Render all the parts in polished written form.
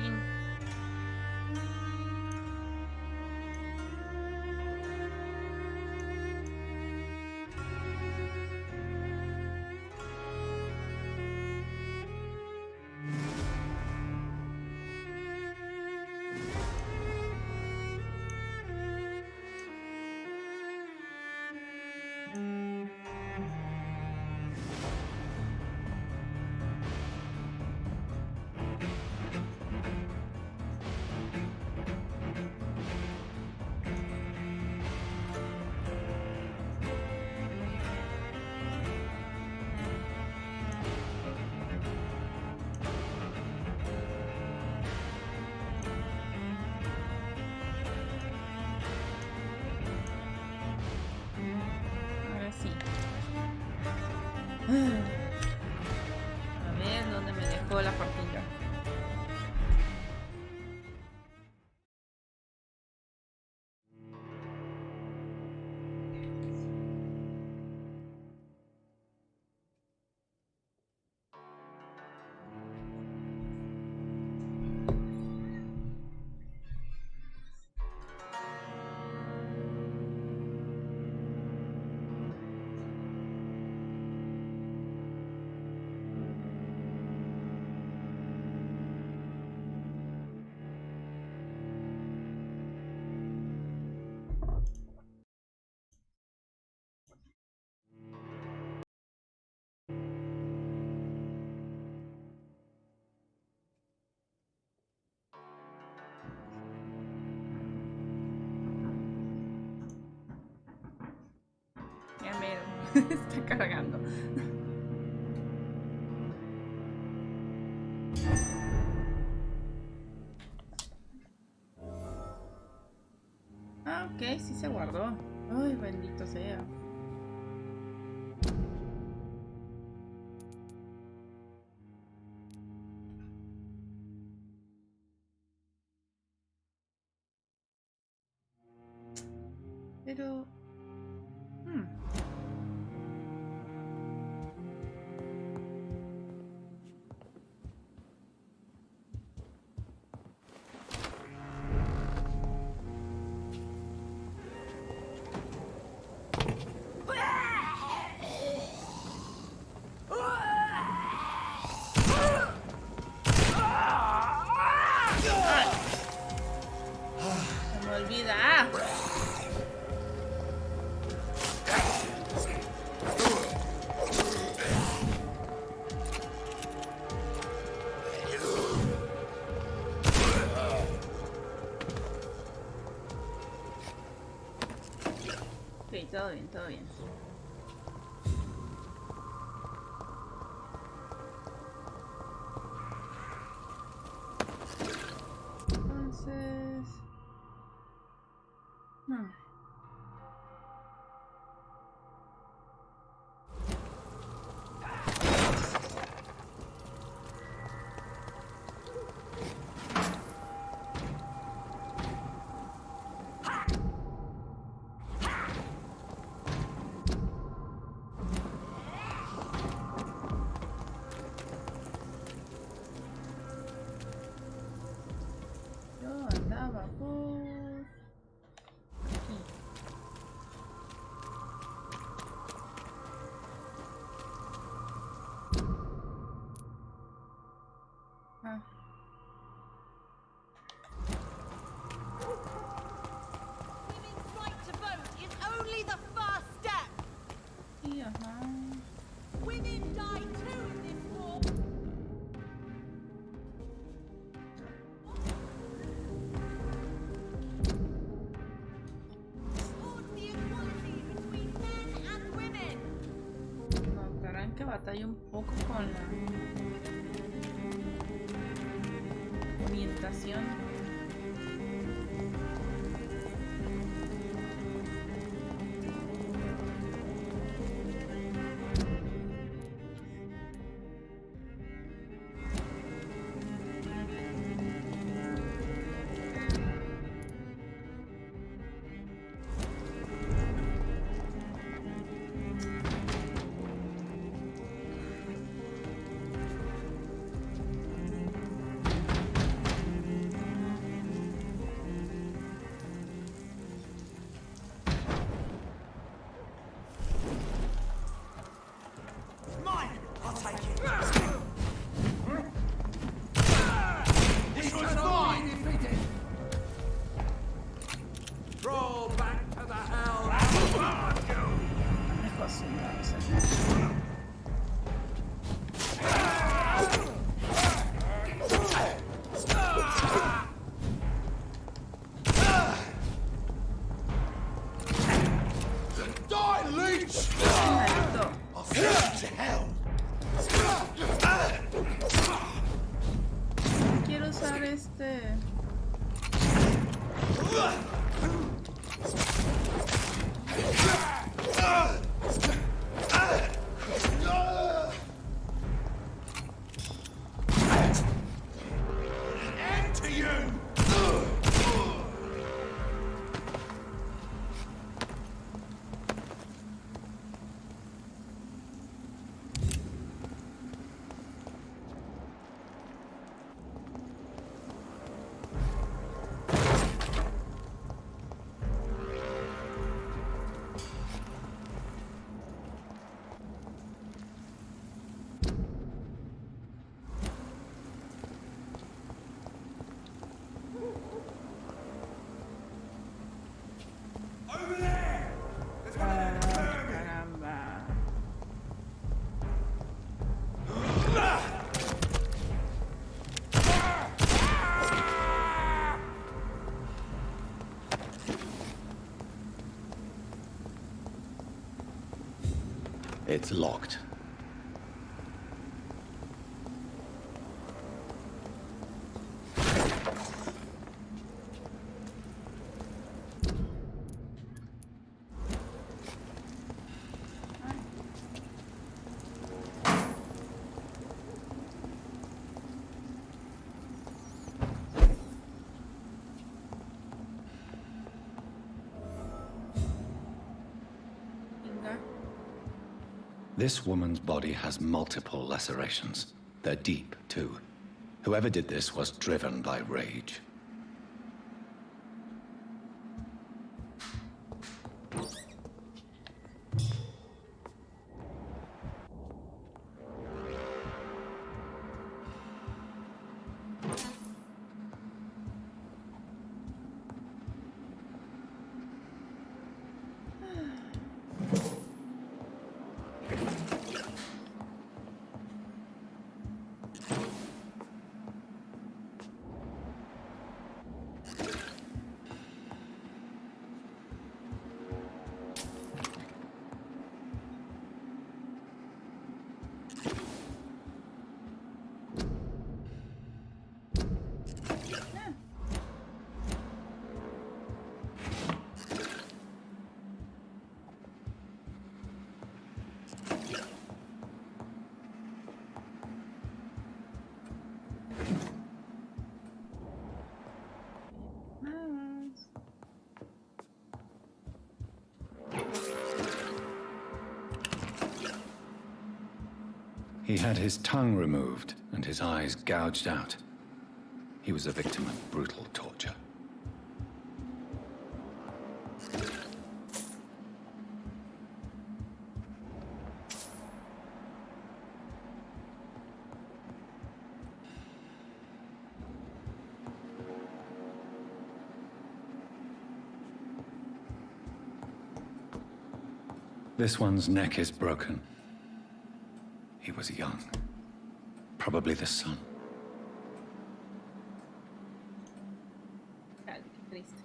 fin. A ver, ¿dónde me dejó la partida? Ya me está cargando. Ah, ok, sí se guardó. Ay, bendito sea. Pero... se me olvida. Ok, todo bien, todo bien. Entonces... yo andaba por... aquí. Ah. Women's right to vote is only the first step. Y ajá. Women die too in this war. Towards the equality between men and women. Notarán que batalla un poco con la orientación. Maldito. I'll send you to hell. Quiero usar este. End to you. Over there. There's one of them vermin. Caramba. It's locked. Venga. This woman's body has multiple lacerations. They're deep, too. Whoever did this was driven by rage. Vamos. He had his tongue removed and his eyes gouged out. He was a victim of brutal torture. This one's neck is broken. He was young. Probably the son. Dale, qué triste.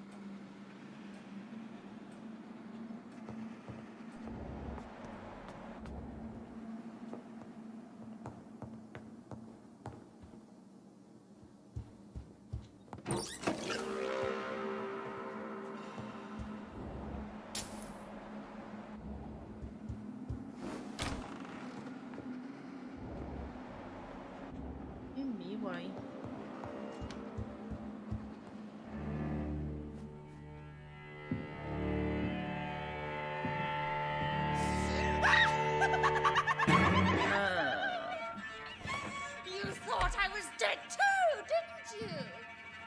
En vivo ahí. You thought I was dead too, didn't you?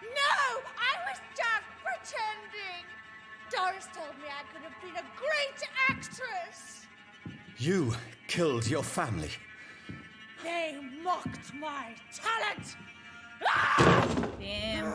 No, I was just pretending. Doris told me I could have been a great actress. You killed your family. They mocked my talent. Damn.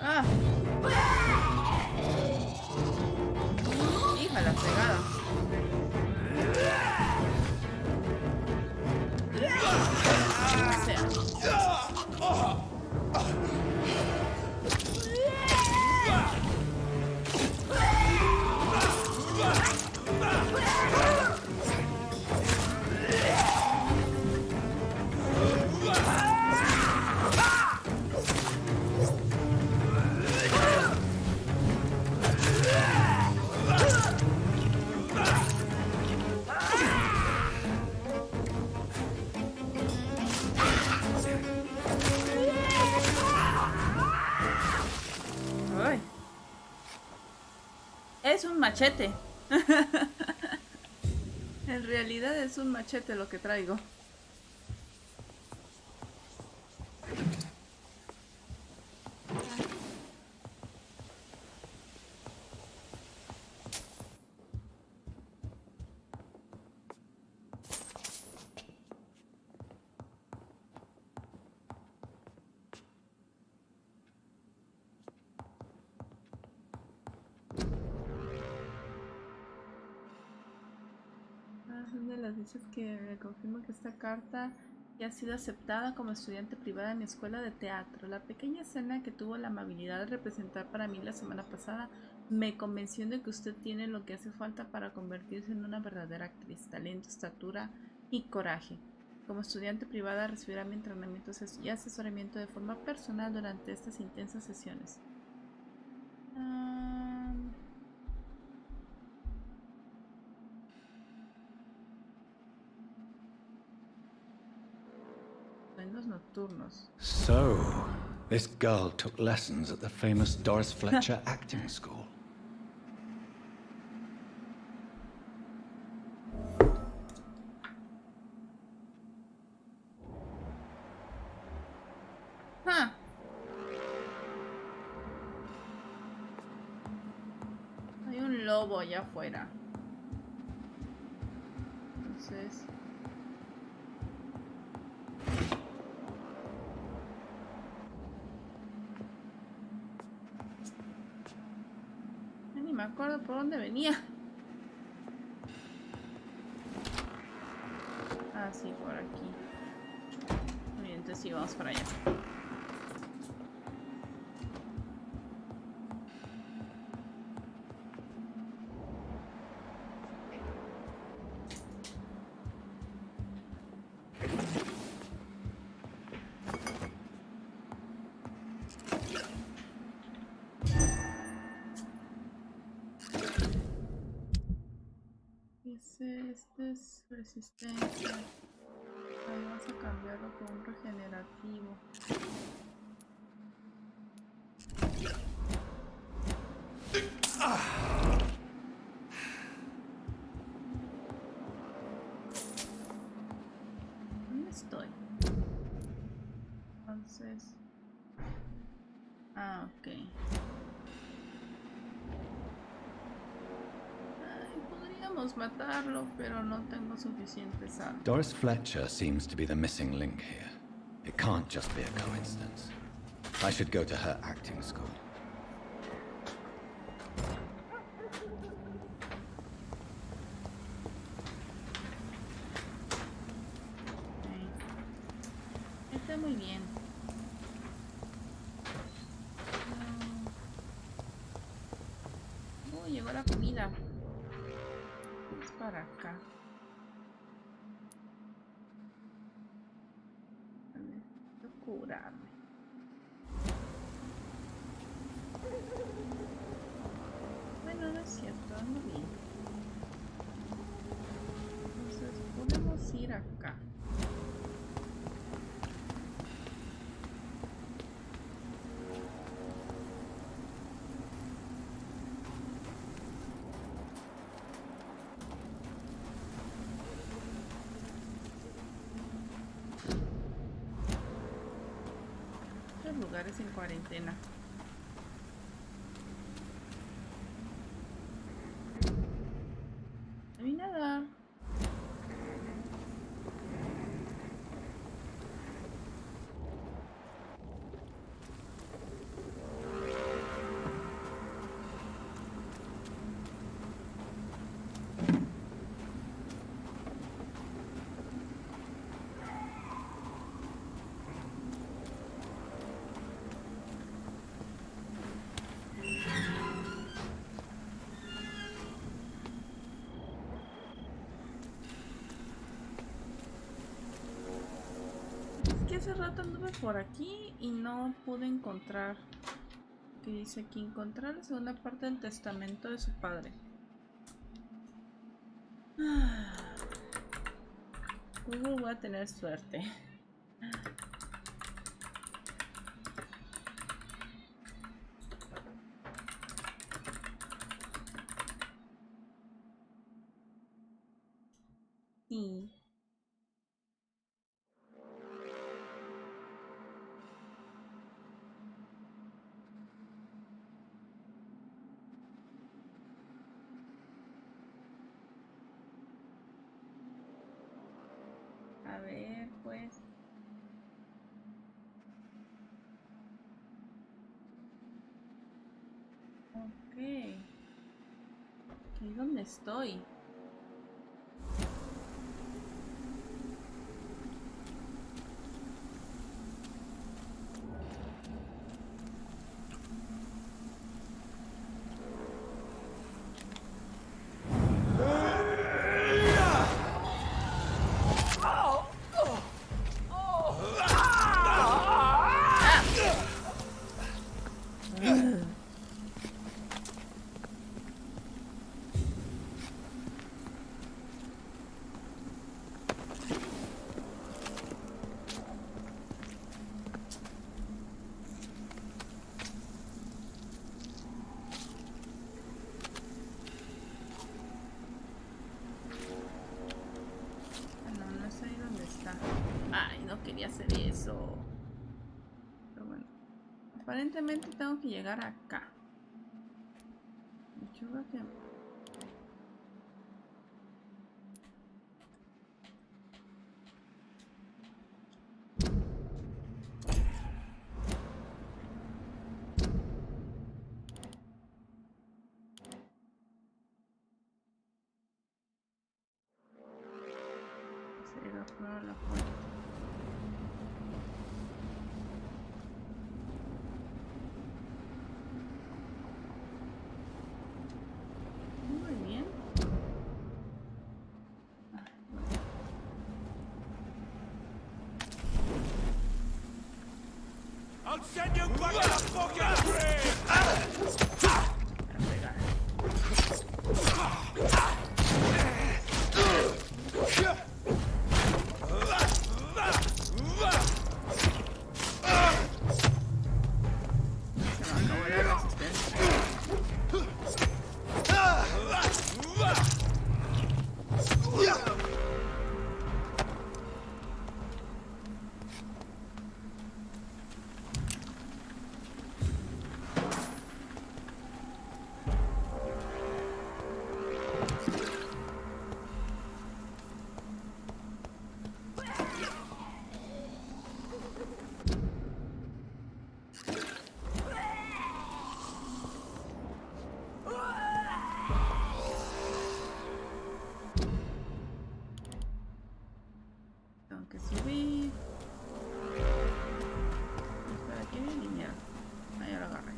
Ah. es un machete. En realidad es un machete lo que traigo. Les dices que me confirma que esta carta ya ha sido aceptada como estudiante privada en mi escuela de teatro. La pequeña escena que tuvo la amabilidad de representar para mí la semana pasada me convenció de que usted tiene lo que hace falta para convertirse en una verdadera actriz: talento, estatura y coraje. Como estudiante privada recibirá mi entrenamiento y asesoramiento de forma personal durante estas intensas sesiones. Nocturnos. So, this girl took lessons at the famous Doris Fletcher acting school. Huh. Hay un lobo allá afuera. Entonces... me acuerdo por dónde venía. Ah, sí, por aquí. Muy bien, entonces sí, vamos para allá. Este es resistencia. Vamos a cambiarlo por un regenerativo. ¿Dónde estoy? Entonces... ah, ok. Podríamos matarlo, pero no tengo suficiente sal. Doris Fletcher seems to be the missing link here. It can't just be a coincidence. I should go to her acting school. Okay. Está muy bien. Llegó la comida. Es para acá. Necesito curarme. Bueno, no es cierto, ando bien. Entonces podemos ir acá. Lugares en cuarentena. A mí nada. Hace rato anduve por aquí y no pude encontrar, que dice aquí, encontrar la segunda parte del testamento de su padre. Voy a tener suerte. Sí. A ver, pues. Ok. Aquí es donde estoy. No, no sé dónde está. Ay, no quería hacer eso. Pero bueno. Aparentemente tengo que llegar acá. Yo creo que... se iba a probar la puerta. Muy bien. I'll send you back to the fucking grave! Se me acabó la resistencia. Tengo que subir. Espera, ¿qué viene? Mira. Ahí ya lo agarré.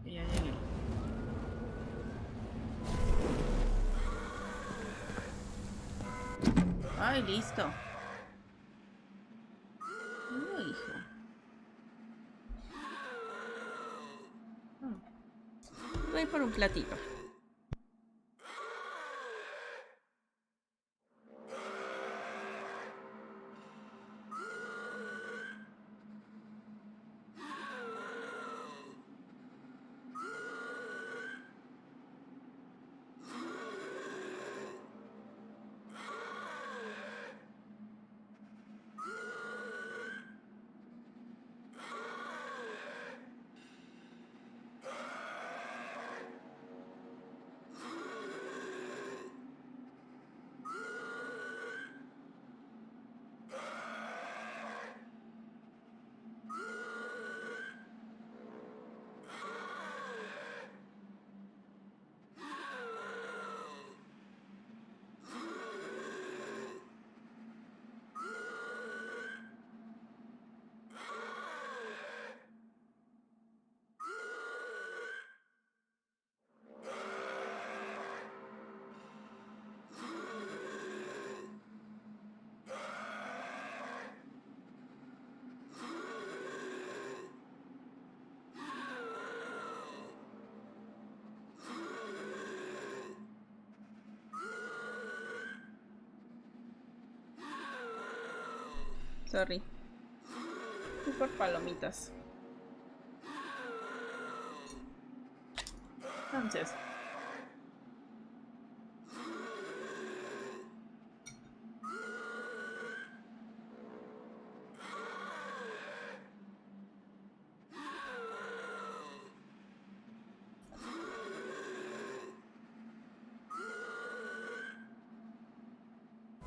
Y ya llegué. Ay, listo. No, hijo. Voy por un platito. Sorry. Fui por palomitas. Entonces.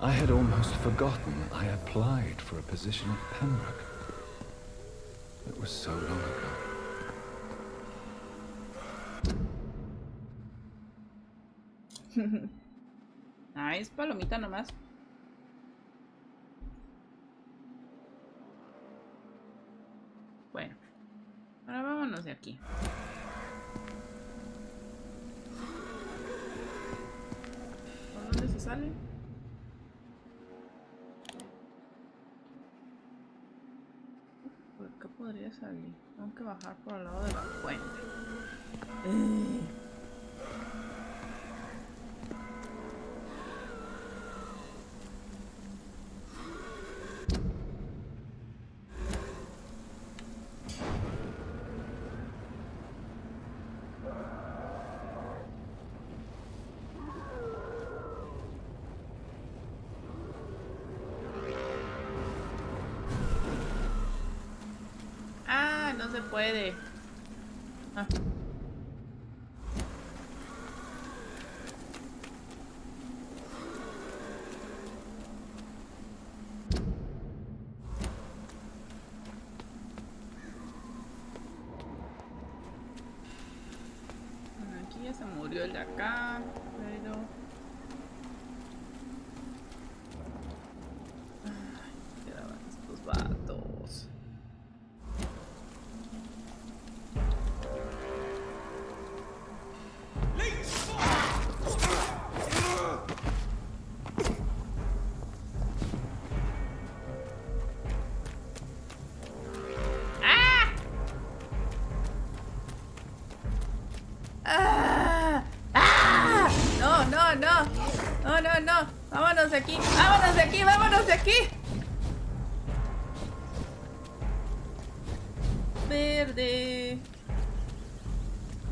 I had almost forgotten I applied for a position at Pembroke. It was so long ago. Es palomita nomás. Bueno, ahora vámonos de aquí. ¿Por dónde se sale? ¿Por qué podría salir? Tengo que bajar por el lado de la fuente. No se puede. Ah. Bueno, aquí ya se murió el de acá, pero... Ay, quedaban estos vatos. No. Vámonos de aquí. Vámonos de aquí. Vámonos de aquí. Verde.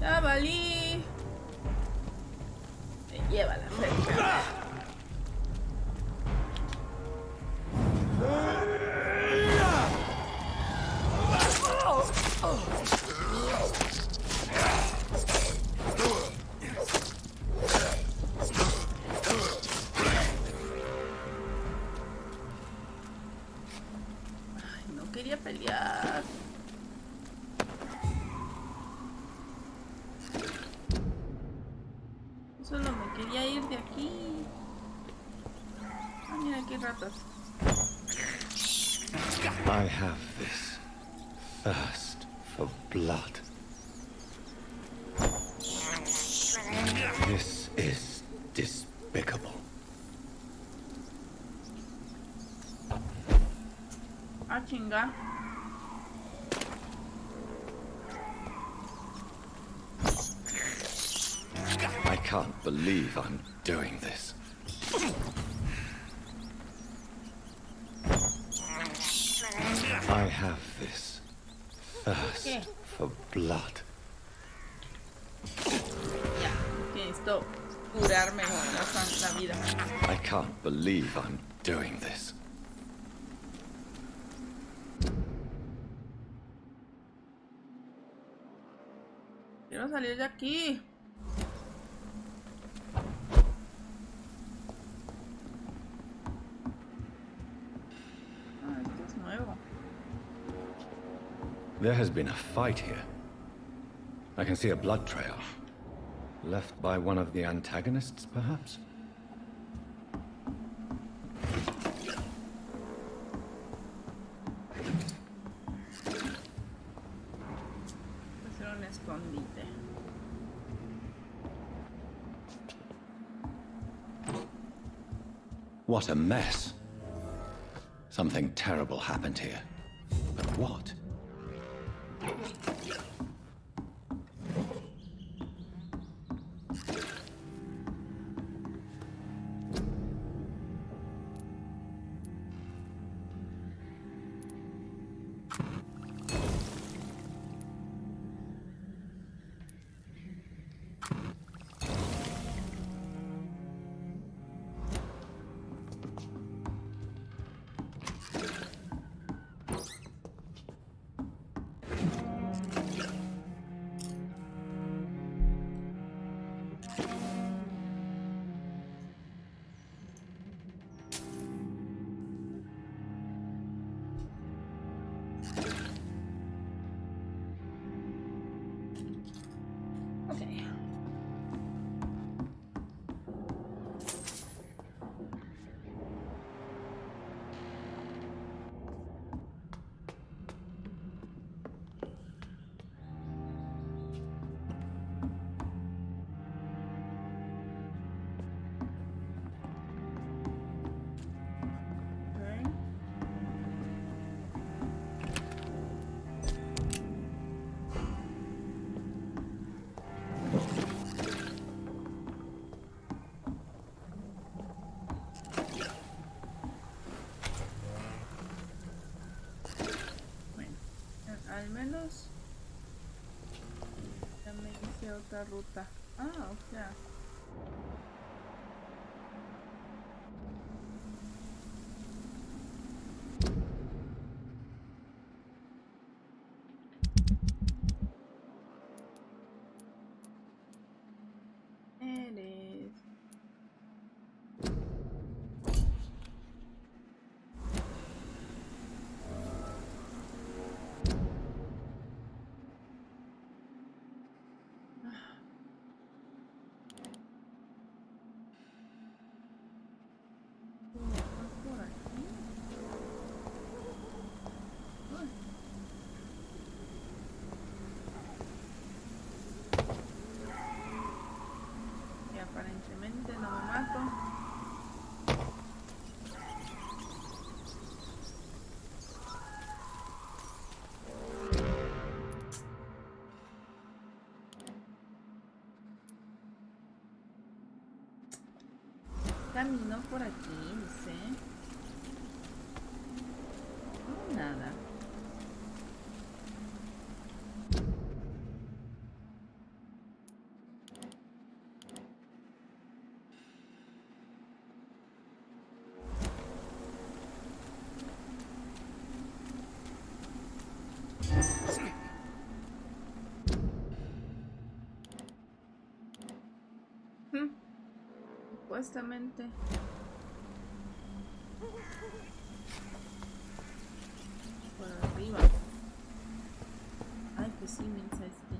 Ya valí. Me lleva la fresca. Quería pelear. Solo me quería ir de aquí. Ah, mira, aquí ratas. I have this thirst for blood. This is despicable. Ah, chinga. I can't believe I'm doing this. I have this thirst for blood. Ya, que necesito curarme la vida. I can't believe I'm doing this. Quiero salir de aquí. Ah, esto es nuevo. There has been a fight here. I can see a blood trail. Left by one of the antagonists, perhaps? Hacer un escondite. What a mess. Something terrible happened here. But what? Al menos ya me hice otra ruta. Ah, o sea. Eres. Aparentemente no me mato. Camino por aquí, dice. No, nada. Supuestamente. Por arriba. Ay, pues sí, mensa este.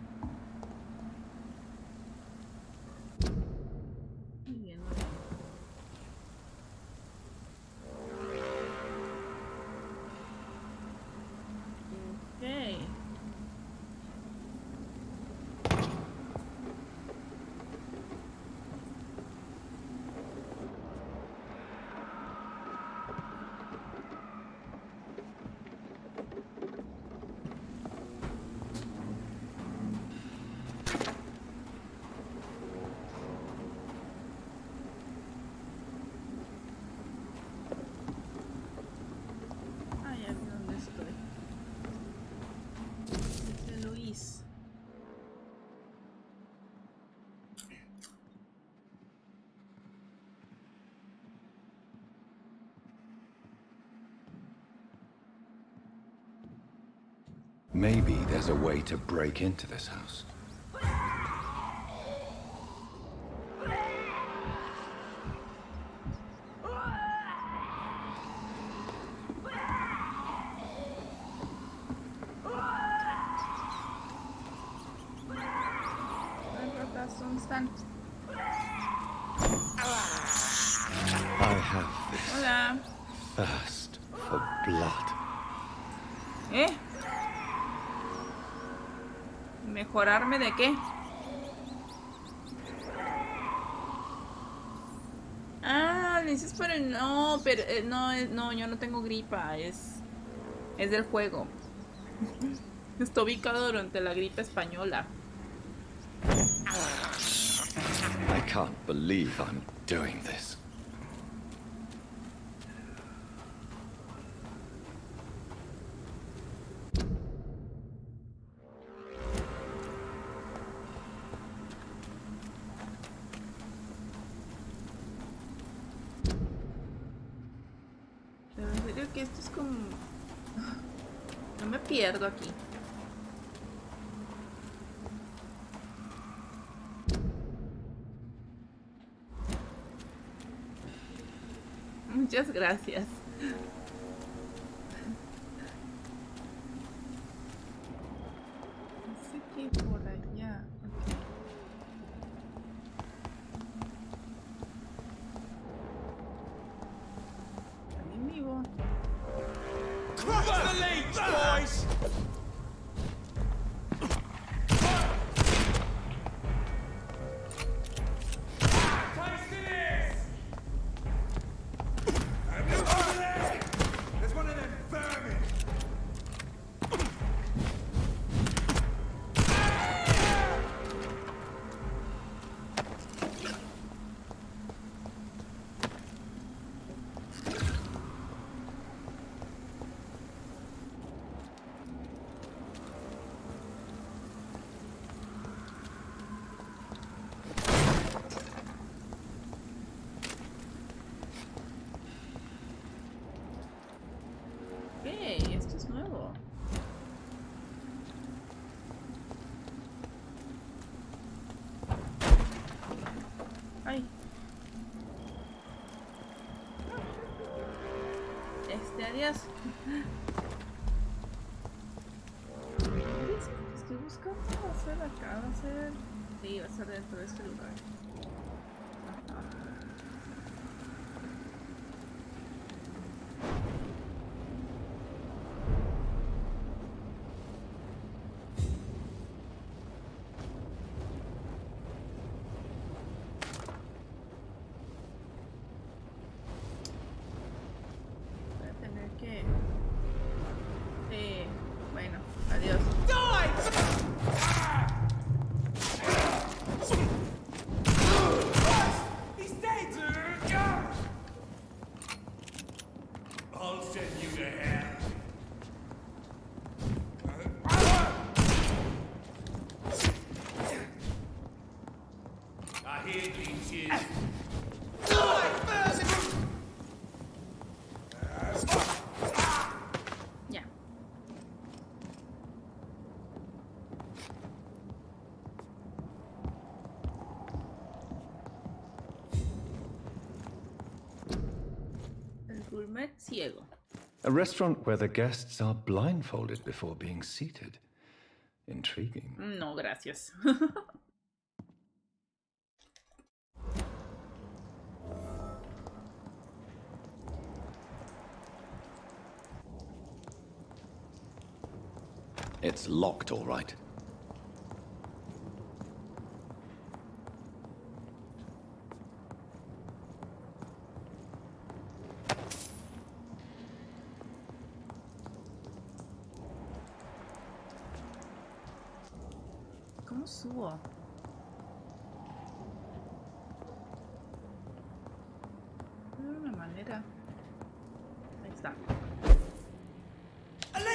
Muy bien, muy bien. Ok. Maybe there's a way to break into this house. I have this Hola. thirst for blood. ¿Mejorarme de qué? Ah, le dices por el... No, pero no, yo no tengo gripa, es del juego. Está ubicado durante la gripe española. I can't believe I'm doing this. Pero en serio que esto es como... No me pierdo aquí. Muchas gracias. Así que por allá. Ok. También vivo. Crush the leech, boys! Taste this! Over there! There's one of them vermin! Ok, esto es nuevo. Ay. Adiós. Dice que estoy buscando, va a ser acá, va a ser... Sí, va a ser dentro de este lugar. Ajá. Voy a tener que... bueno, adiós. He's dead! I'll send you to hell. I hear leeches. Ya. El gourmet ciego. A restaurant where the guests are blindfolded before being seated. Intriguing. No, gracias. It's locked, all right. ¿Cómo subo? No hay una manera. Ahí está.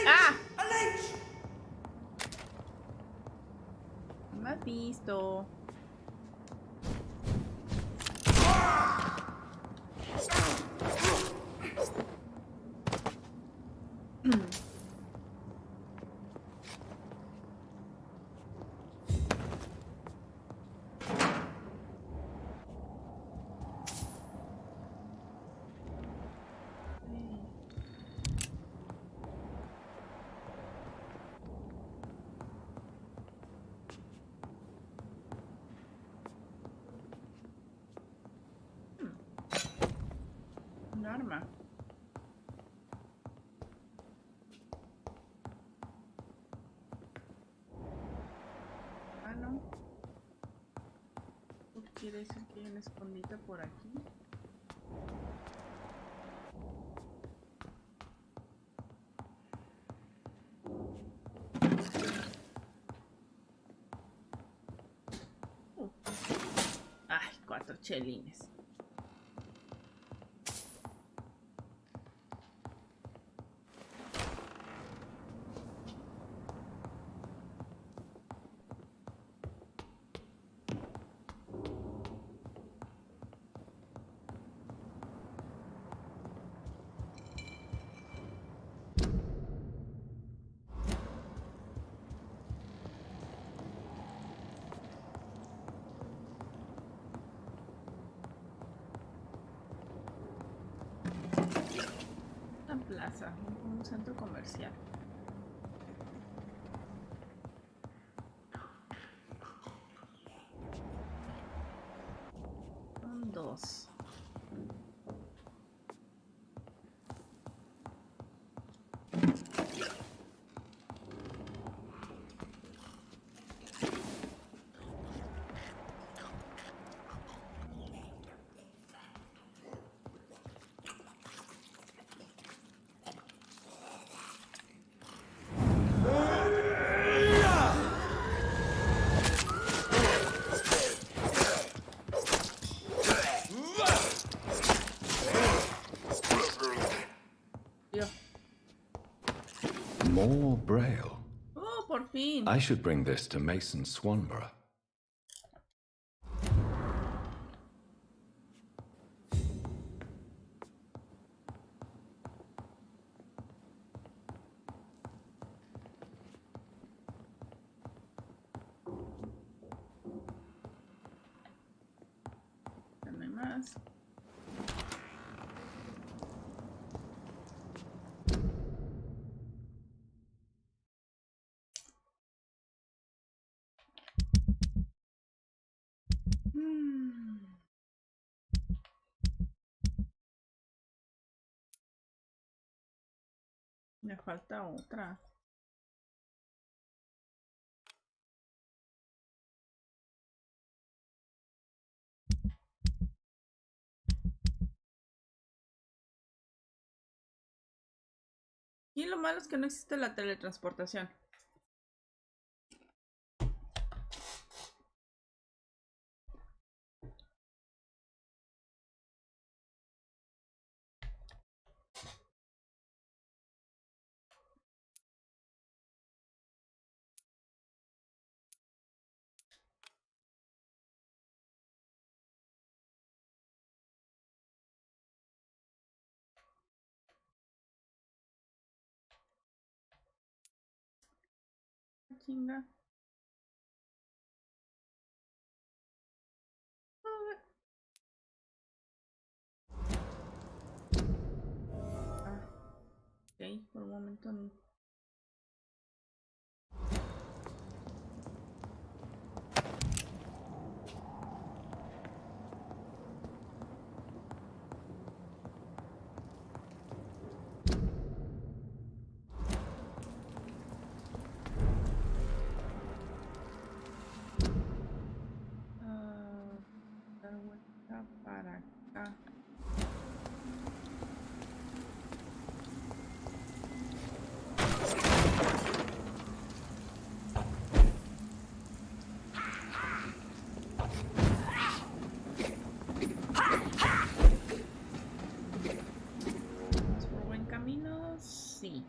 ¡Ah! No me has visto. Un arma. Ah, no. ¿Quiere decir que hay una escondita por aquí? Ay, 4 chelines. plaza, un centro comercial. Son dos. More Braille. Oh, por fin. I should bring this to Mason Swanborough. No hay más. Me falta otra. Y lo malo es que no existe la teletransportación. Chinga. Ah, ok, por un momento no. Dar vuelta para acá. ¿Vamos por buen camino? Sí.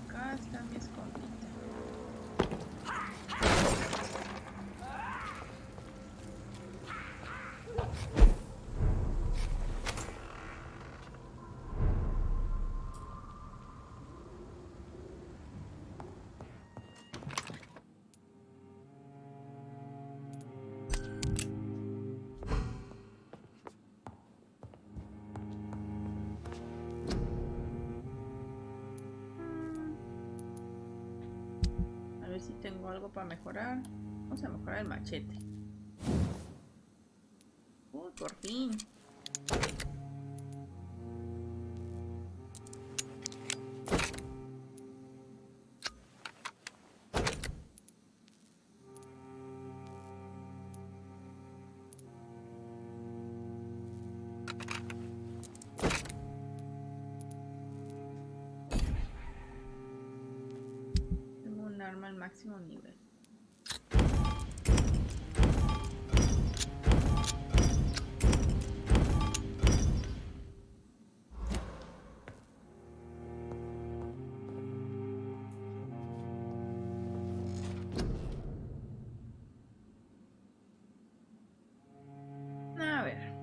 Acá está mi escondite. A ver si tengo algo para mejorar. Vamos a mejorar el machete. Uy, por fin. Tengo un arma al máximo nivel. A ver.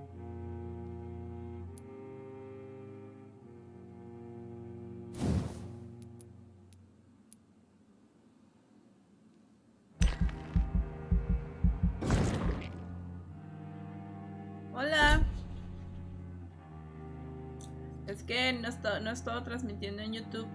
Es que no he estado transmitiendo en YouTube.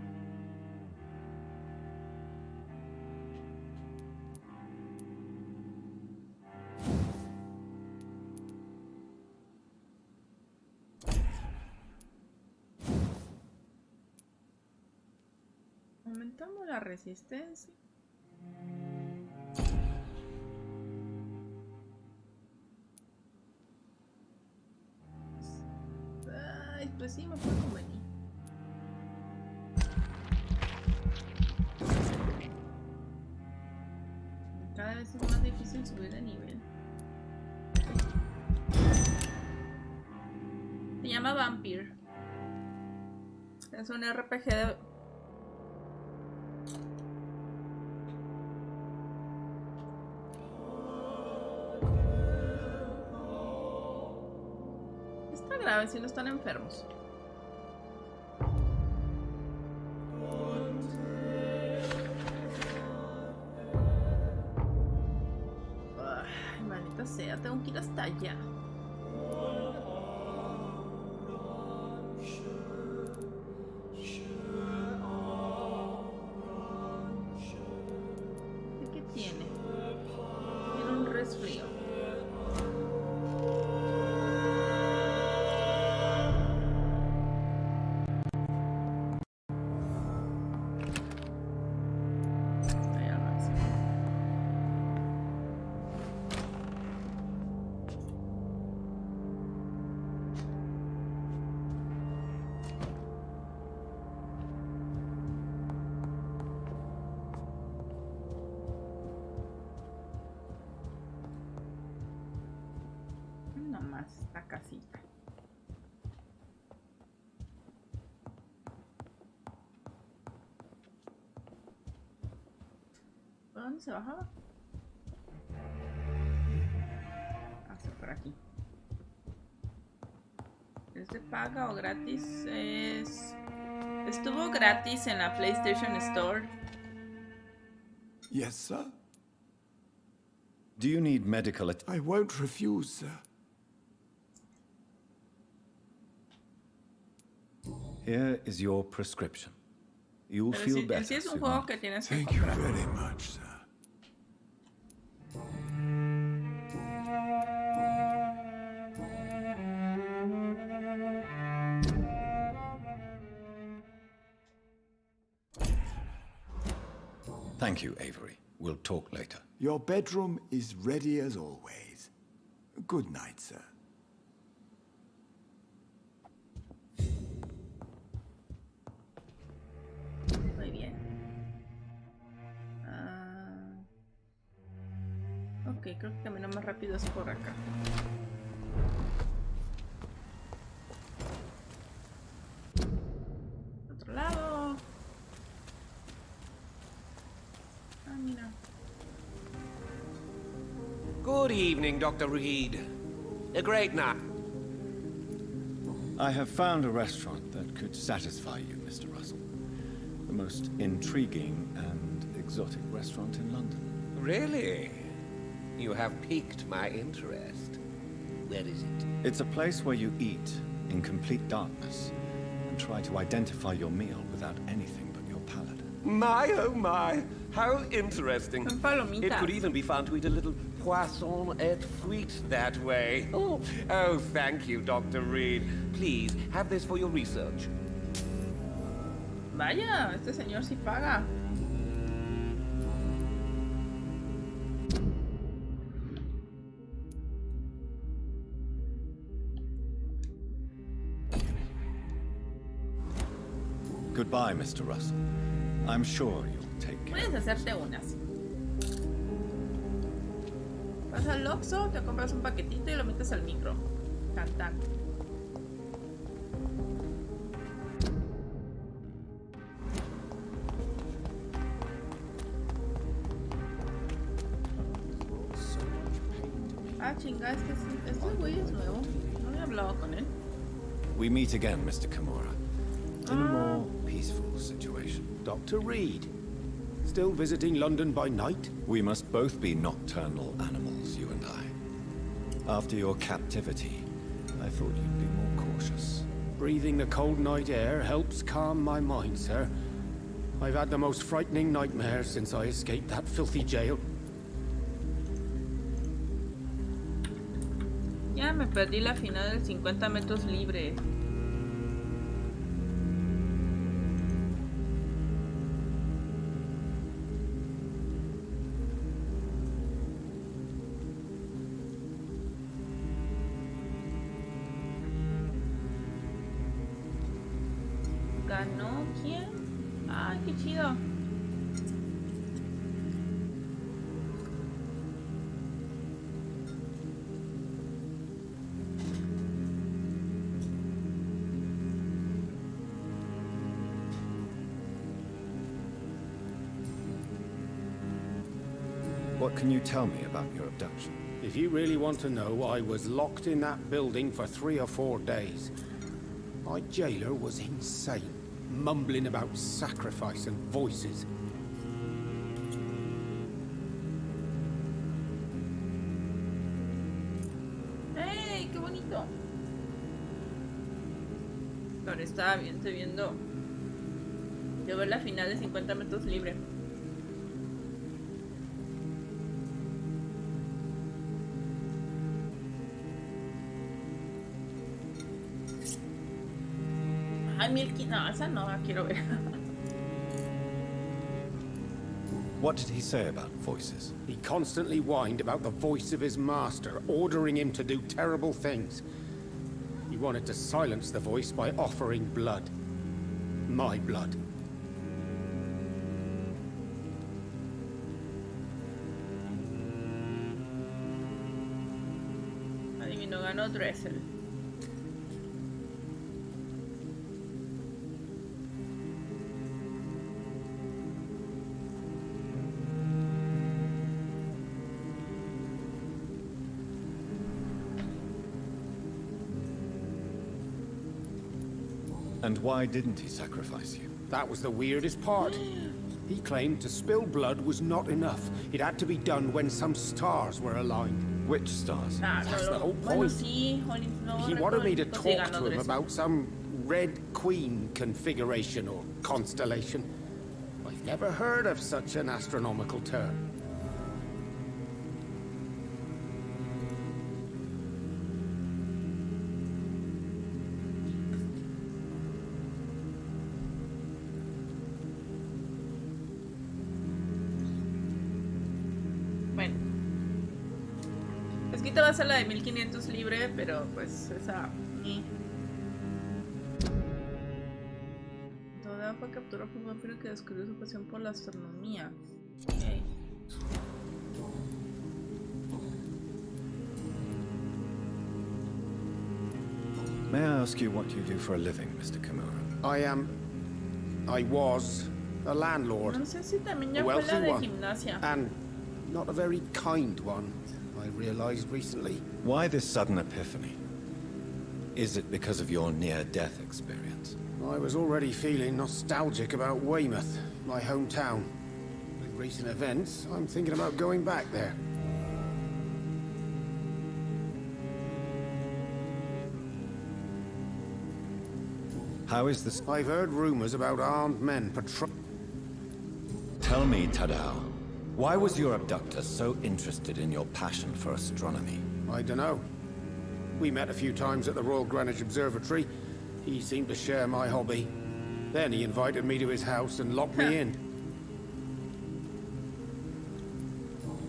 Aumentamos la resistencia. Ay, pues sí, me puedo convenir. Cada vez es más difícil subir de nivel. Se llama Vampir. Es un RPG de... Está grave si no están enfermos. Ay, maldita sea, tengo que ir hasta allá. ¿Qué tiene? Tiene un resfrío. Estoy al máximo. Nomás esta casita. ¿Por dónde se bajaba? Hasta por aquí. ¿Es de paga o gratis? Estuvo gratis en la PlayStation Store. Yes, sir. Do you need medical I won't refuse, sir. Here is your prescription. You'll Pero feel sí, better sí es un soon. juego que tienes que Thank you comprar. very much, sir. Thank you, Avery. We'll talk later. Your bedroom is ready as always. Good night, sir. Muy bien. Ok, creo que el camino más rápido es por acá. Otro lado. Ah, mira. Good evening, Dr. Reed. A great night. I have found a restaurant that could satisfy you, Mr. Russell. The most intriguing and exotic restaurant in London. Really? You have piqued my interest. Where is it? It's a place where you eat in complete darkness and try to identify your meal without anything but your palate. My, oh my. How interesting. Son palomitas. It could even be fun to eat a little poisson et frites that way. Oh, thank you, Dr. Reed. Please, have this for your research. Vaya, este señor sí paga. Goodbye, Mr. Russell. I'm sure you'll take care. Puedes hacerte unas. Vas al Oxxo, te compras un paquetito y lo metes al micro. Tan tan. Ah, chinga, este güey es nuevo. No había hablado con él. We meet again, Mr. Kimura, in a more peaceful situation. Dr. Reed, still visiting London by night? We must both be nocturnal animals, you and I. After your captivity, I thought you'd be more cautious. Breathing the cold night air helps calm my mind, sir. I've had the most frightening nightmares since I escaped that filthy jail. Ya me perdí la final del 50 metros libre. ¿Ganó quién? ¡Ay, qué chido! What can you tell me about your abduction? If you really want to know, I was locked in that building for 3 or 4 days. My jailer was insane, mumbling about sacrifice and voices. ¡Ey, qué bonito! Ahora estaba viendo. Yo ver la final de 50 metros libre. Ay, Milky, no, esa no la quiero ver. What did he say about voices? He constantly whined about the voice of his master, ordering him to do terrible things. He wanted to silence the voice by offering blood. My blood. Adivino, ganó Dressel. And why didn't he sacrifice you? That was the weirdest part. He claimed to spill blood was not enough. It had to be done when some stars were aligned. Which stars? Ah, That's no, the whole bueno, point. sí, no He wanted me to recuerdo, sí, talk ganó to him Dressel. about some Red Queen configuration or constellation. I've never heard of such an astronomical term. Bueno. Es que te va a ser la de 1500 libre, pero pues esa... Toda fue capturado por un vampiro que descubrió su pasión por la astronomía. Okay. May I ask you what you do for a living, Mr. Kimura? I was a landlord. No sé si también ya A fue wealthy la de one. gimnasia. And not a very kind one, I realized recently. Why this sudden epiphany? Is it because of your near-death experience? I was already feeling nostalgic about Weymouth, my hometown. With recent events, I'm thinking about going back there. How is this? I've heard rumors about armed men patrol. Tell me, Tadao, why was your abductor so interested in your passion for astronomy? I dunno. We met a few times at the Royal Greenwich Observatory. He seemed to share my hobby. Then he invited me to his house and locked me in.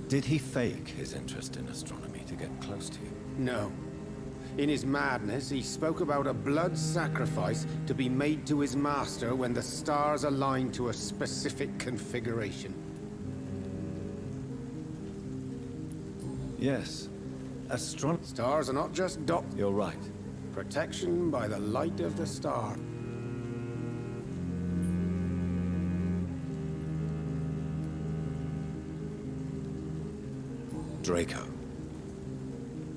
Did he fake his interest in astronomy to get close to you? No. In his madness, he spoke about a blood sacrifice to be made to his master when the stars aligned to a specific configuration. Yes. Astronomy. Stars are not just dot. You're right. Protection by the light of the star. Draco.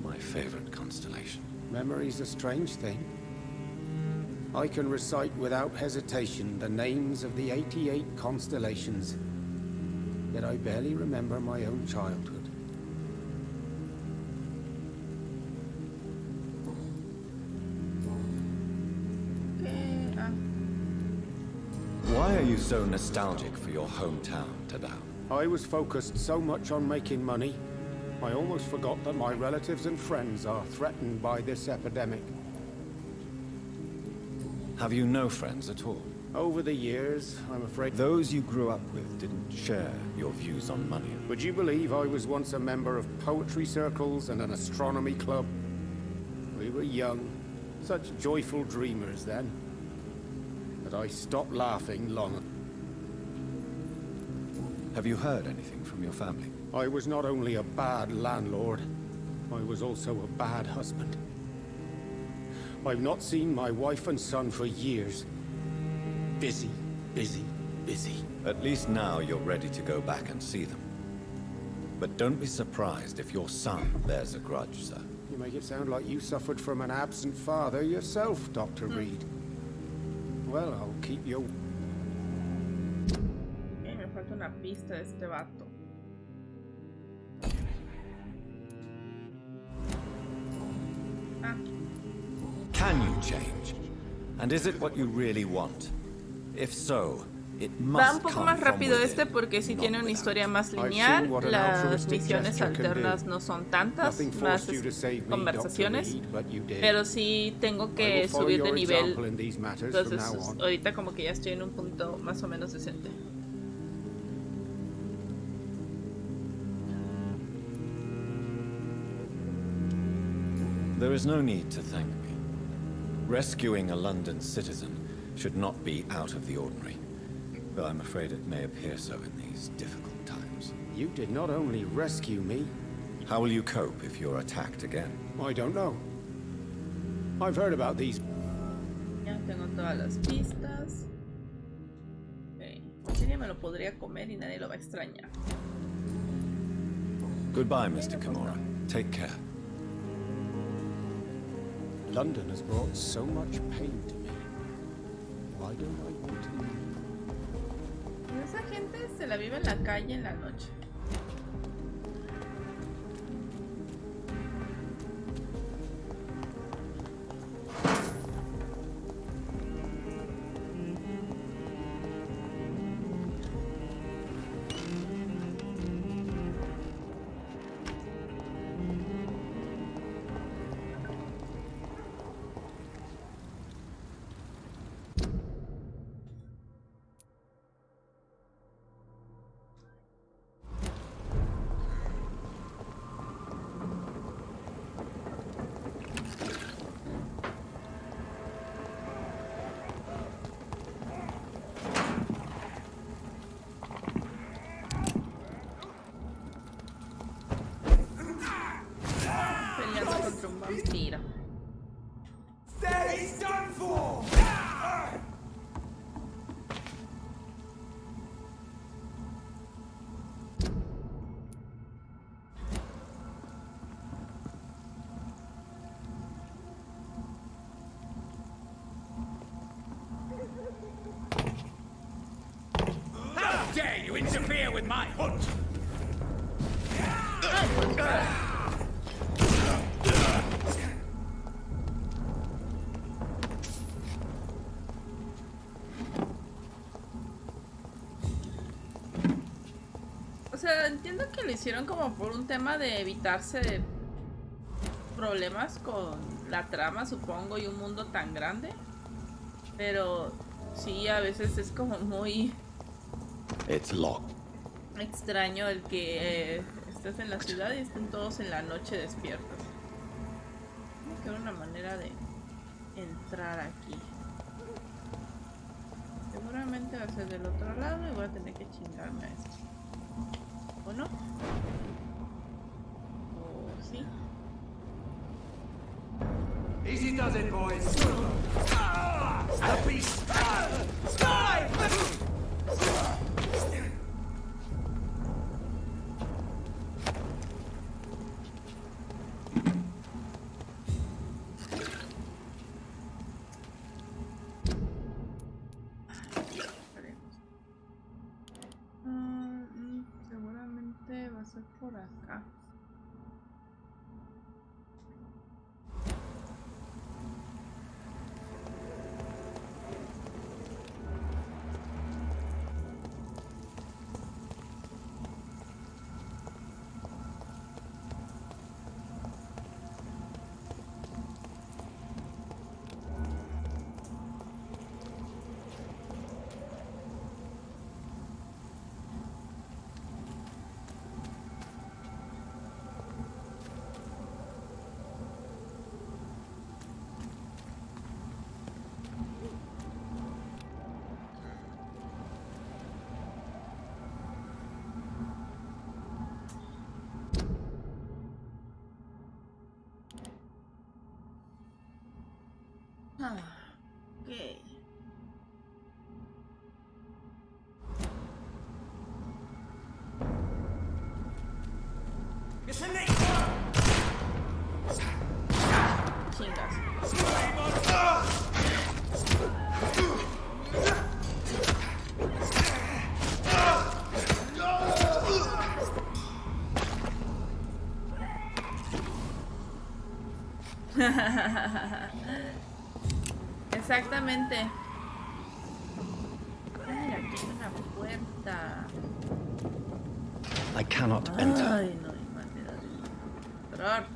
My favorite constellation. Memory's a strange thing. I can recite without hesitation the names of the 88 constellations. Yet I barely remember my own childhood. are you so nostalgic for your hometown, Tadao? I was focused so much on making money, I almost forgot that my relatives and friends are threatened by this epidemic. Have you no friends at all? Over the years, I'm afraid... Those you grew up with didn't share your views on money. Would you believe I was once a member of poetry circles and an astronomy club? We were young, such joyful dreamers then. But I stopped laughing long ago. Have you heard anything from your family? I was not only a bad landlord, I was also a bad husband. I've not seen my wife and son for years. Busy, busy, busy. At least now you're ready to go back and see them. But don't be surprised if your son bears a grudge, sir. You make it sound like you suffered from an absent father yourself, Dr. Reed. Well, I'll keep you... Me falta una pista de este vato. Ah. Can you change? And is it what you really want? If so, it must Va un poco más rápido este porque sí tiene una historia más lineal. Las misiones alternas no son tantas, más conversaciones, pero sí tengo que subir de nivel. Entonces ahorita como que ya estoy en un punto más o menos decente. There is no need to thank me. Rescuing a London citizen should not be out of the ordinary. But I'm afraid it may appear so in these difficult times. You did not only rescue me... How will you cope if you're attacked again? I don't know. I've heard about these... Ya tengo todas las pistas. Okay. Sería me lo podría comer y nadie lo va a extrañar. Goodbye, Mr. Kimura. Take care. London has brought so much pain to me. Why don't I want to leave? Esa gente se la vive en la calle en la noche. Contra un vampiro. He's done for! How dare you interfere with my hunt! O sea, entiendo que lo hicieron como por un tema de evitarse problemas con la trama, supongo, y un mundo tan grande. Pero sí, a veces es como muy extraño el que estés en la ciudad y estén todos en la noche despiertos. Tiene que haber una manera de entrar aquí. Seguramente va a ser del otro lado y voy a tener que chingarme a esto. ¿O no? ¿O sí? Easy does it, boys. A beast. Sky! Seguramente va a ser por acá. Chingas. Exactamente. Ay, aquí hay una puerta. I cannot enter. Ay, no hay manera de entrar.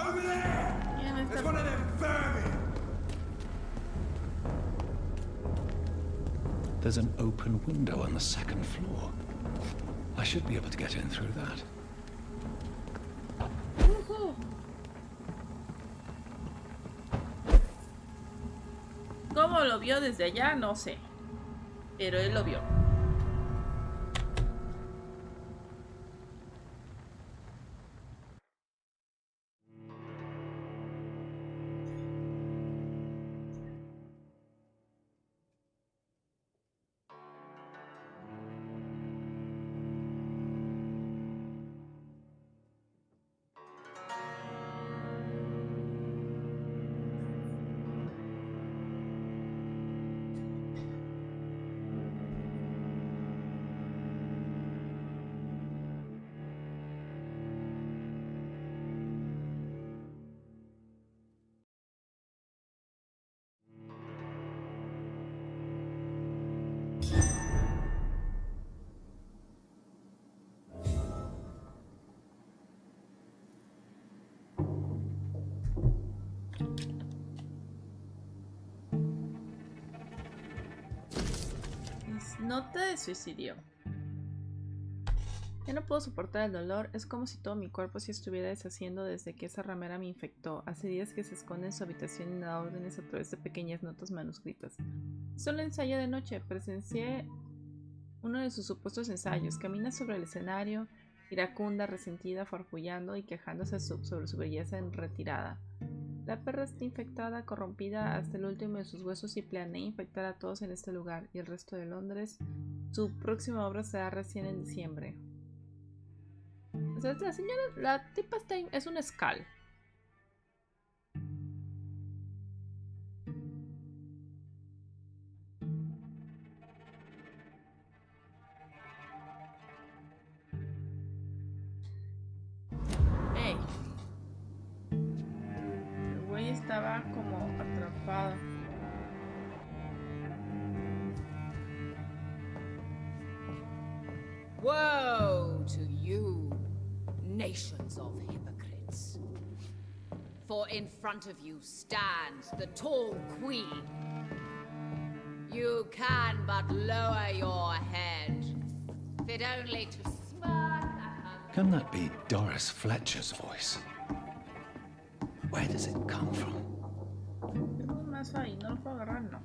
Over there! ¿Quién There's está? one of them vermin! There's an open window on the second floor. I should be able to get in through that. Ujú. ¿Cómo lo vio desde allá? No sé. Pero él lo vio. Nota de suicidio. Ya no puedo soportar el dolor, es como si todo mi cuerpo se estuviera deshaciendo desde que esa ramera me infectó. Hace días que se esconde en su habitación y da órdenes a través de pequeñas notas manuscritas. Solo ensaya de noche, presencié uno de sus supuestos ensayos. Camina sobre el escenario, iracunda, resentida, farfullando y quejándose sobre su belleza en retirada. La perra está infectada, corrompida hasta el último de sus huesos y planea infectar a todos en este lugar y el resto de Londres. Su próxima obra será recién en diciembre. O sea, la señora, la tipa está es un Skull. Ey. El güey estaba como atrapado. Woe to you, nations of hypocrites. For in front of you stands the tall queen. You can but lower your head, fit only to smirk at her. Can that be Doris Fletcher's voice? Where does it come from? Tengo un mazo ahí, no lo puedo agarrar, no.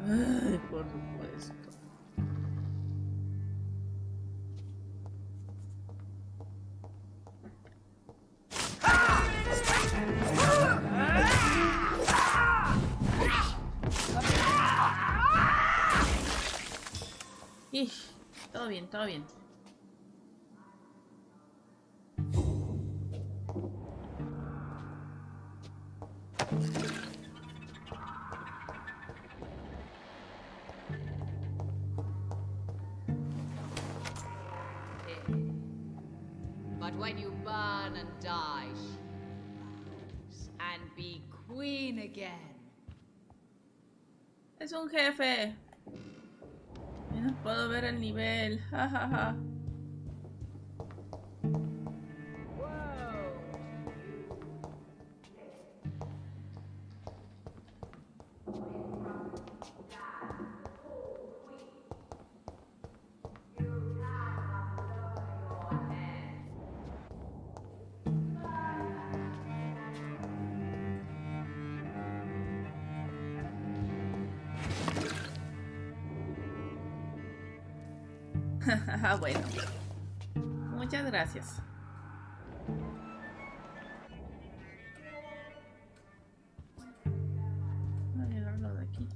Ay, por supuesto. Todo bien, todo bien. But when you burn and die, she will rise and be queen again. Es un jefe. Ya no puedo ver el nivel. Ja, ja, ja. Bueno. Muchas gracias. Voy a llevarlo de aquí.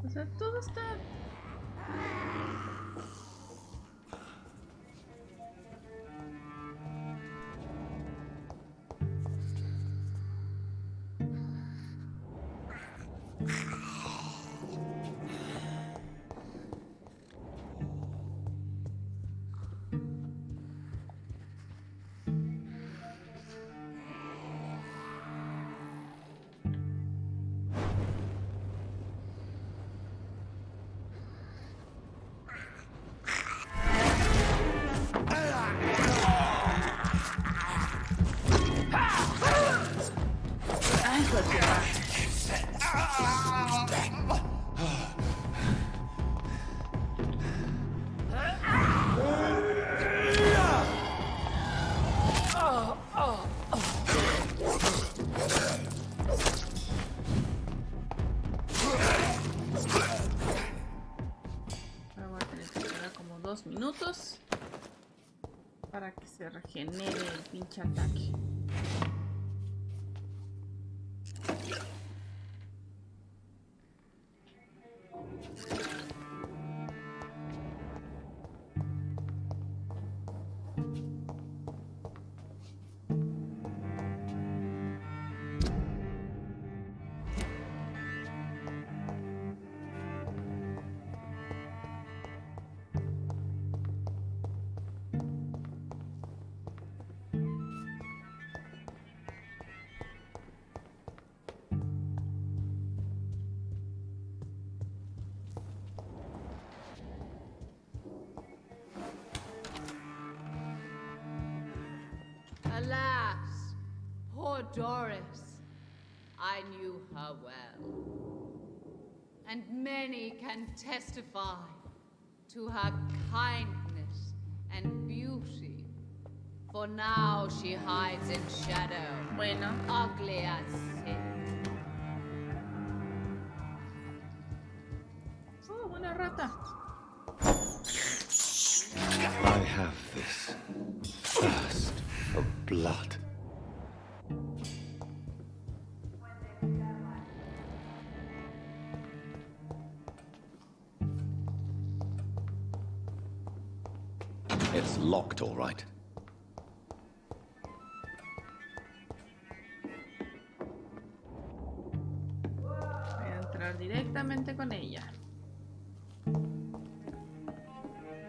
O sea, todo está... Ay, cualquier cosa. Ahora voy a tener que esperar como 2 minutos para que se regenere el pinche ataque. Alas, poor Doris. I knew her well. And many can testify to her kindness and beauty. For now she hides in shadow, Bueno, ugly as sin. oh, una rata. I have this thirst for blood. It's locked, all right. Voy a entrar directamente con ella.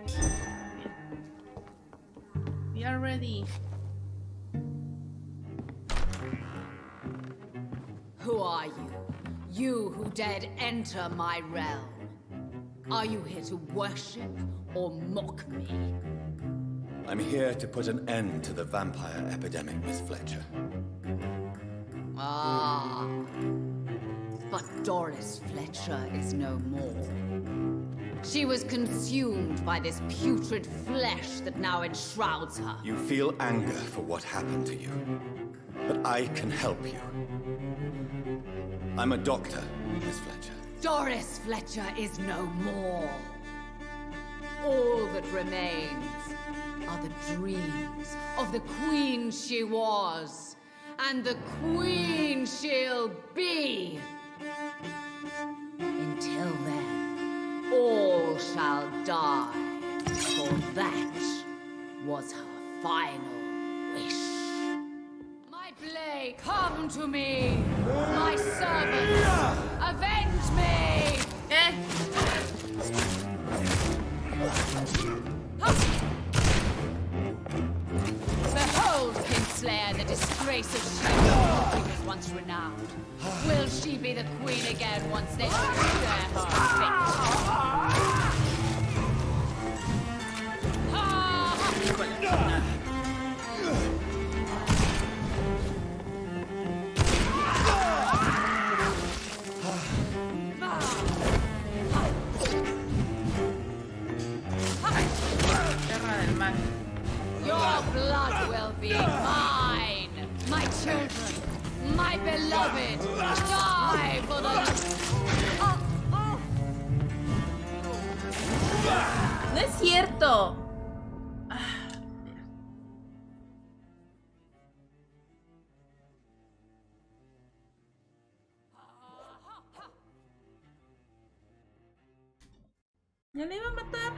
Bien. We are ready. Who are you? You who dared enter my realm. Are you here to worship or mock me? I'm here to put an end to the vampire epidemic, Miss Fletcher. Ah. But Doris Fletcher is no more. She was consumed by this putrid flesh that now enshrouds her. You feel anger for what happened to you, but I can help you. I'm a doctor, Miss Fletcher. Doris Fletcher is no more. All that remains are the dreams of the queen she was, and the queen she'll be. Until then, all shall die, for that was her final wish. My blade, come to me! My servants, avenge me! Behold, Kinslayer, the disgrace of Sigueme, who was once renowned. Will she be the queen again once they share her fate? my beloved! Die for the... No es cierto. ¿Ya le iba a matar?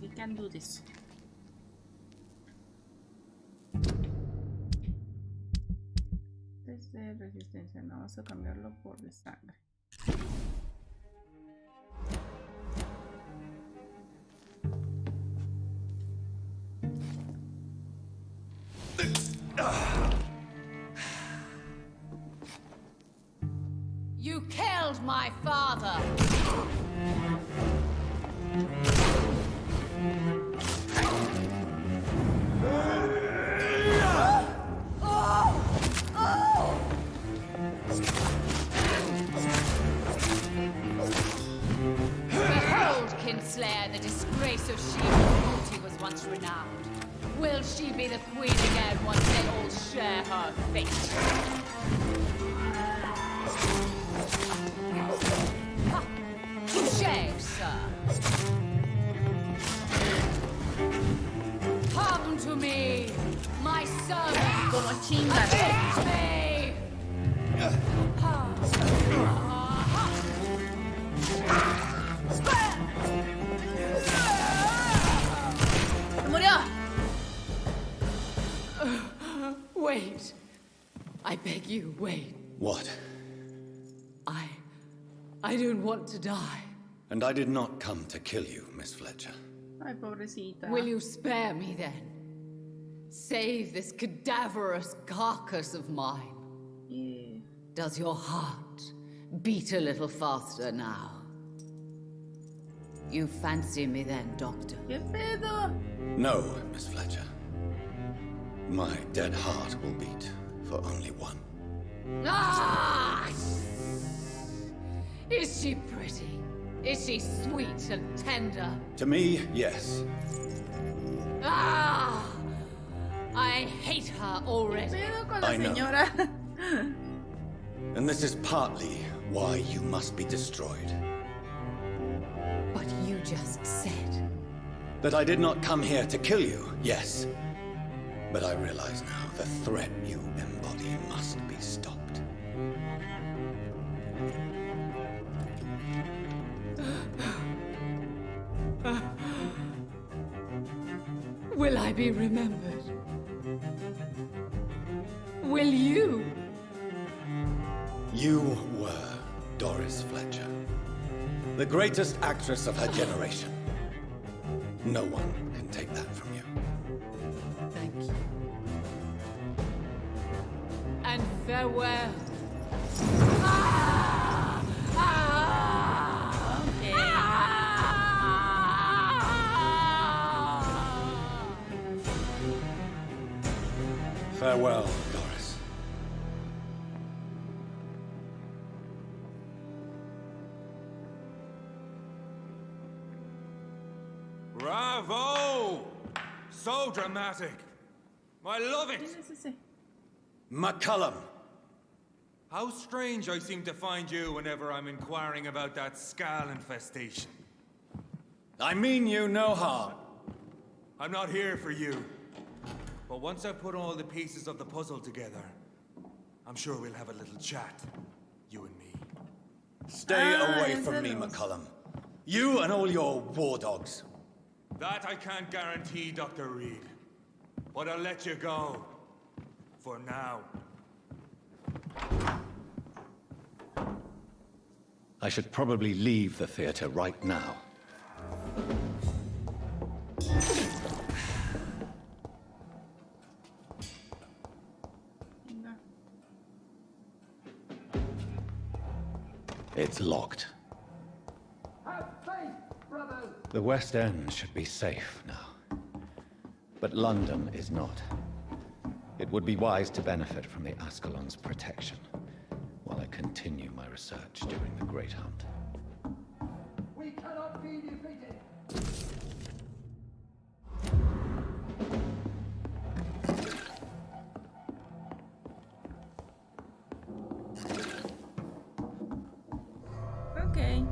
You can do this. Test de resistencia, no, vamos a cambiarlo por de sangre. You killed my father! Behold, Kinslayer, the disgrace of she whose beauty was once renowned. Will she be the queen again once they all share her fate? Touché, sir. Come to me, my servant. Como chingas. Avenge me. ¡Se murió! Wait. I beg you, wait. What? I don't want to die. And I did not come to kill you, Miss Fletcher. Ay, pobrecita. Will you spare me then? Save this cadaverous carcass of mine. Yeah. Does your heart beat a little faster now? You fancy me then, Doctor? ¿Qué pedo? No, Miss Fletcher. My dead heart will beat for only one. Ah! Is she pretty? Is she sweet and tender? To me, yes. Ah! I hate her ¿Qué already. pedo con la I know. señora? And this is partly why you must be destroyed. But you just said... That I did not come here to kill you, yes. But I realize now the threat you embody must be stopped. Will I be remembered? Will you? You were Doris Fletcher, the greatest actress of her generation. No one can take that from you. Thank you. And farewell. Ah! Ah! Okay. Ah! Farewell, Doris. Bravo! So dramatic. I love it. ¿Quién es ese? McCullum! How strange I seem to find you whenever I'm inquiring about that Skal infestation. I mean you no harm. I'm not here for you. But once I put all the pieces of the puzzle together, I'm sure we'll have a little chat, you and me. Stay away es from de me, los- McCullum. You and all your war dogs. That I can't guarantee, Dr. Reed. But I'll let you go. For now. I should probably leave the theater right now. Venga. It's locked. Have faith, brothers! The West End should be safe now. But London is not. It would be wise to benefit from the Ascalon's protection while I continue my research during the Great Hunt. We cannot be defeated! Okay.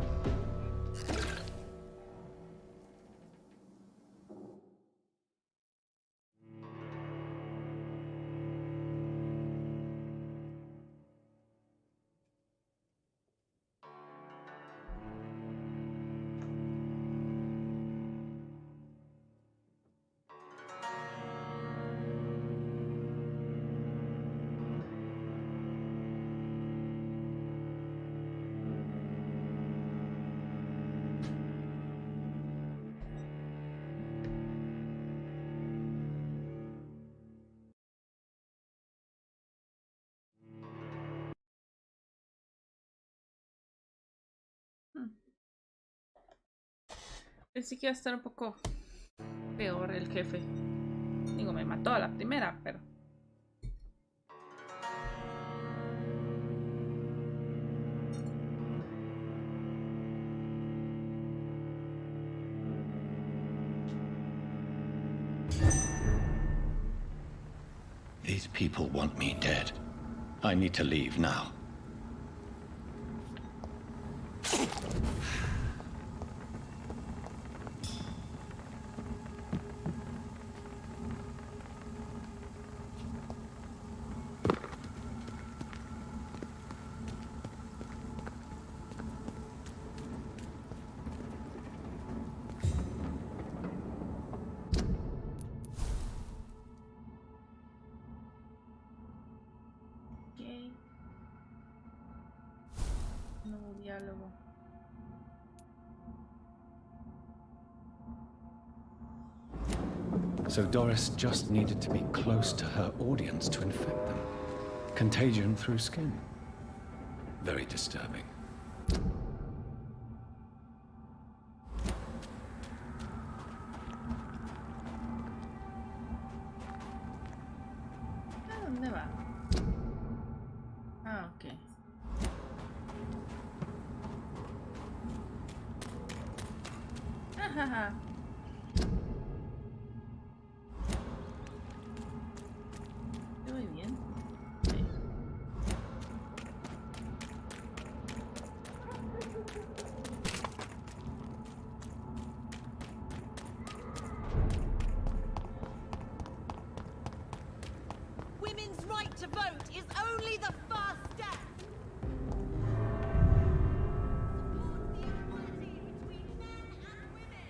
Pensé que iba a estar un poco peor el jefe. Digo, me mató a la primera, pero... These people want me dead. I need to leave now. Ok. Nuevo diálogo. So Doris just needed to be close to her audience to infect them. Contagion through skin. Very disturbing. ¿A dónde va? Ah, ok. Ajaja. Muy bien. Sí. Women's right to vote is only the first step. Support the equality between men and women.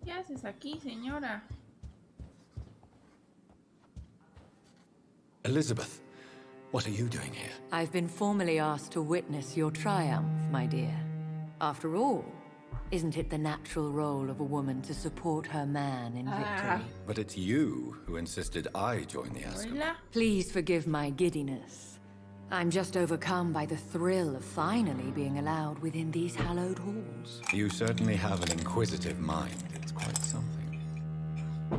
¿Qué haces aquí, señora? Elizabeth, what are you doing here? I've been formally asked to witness your triumph, my dear. After all, isn't it the natural role of a woman to support her man in victory? But it's you who insisted I join the Ascalon. Hola. Please forgive my giddiness. I'm just overcome by the thrill of finally being allowed within these hallowed halls. You certainly have an inquisitive mind. It's quite something.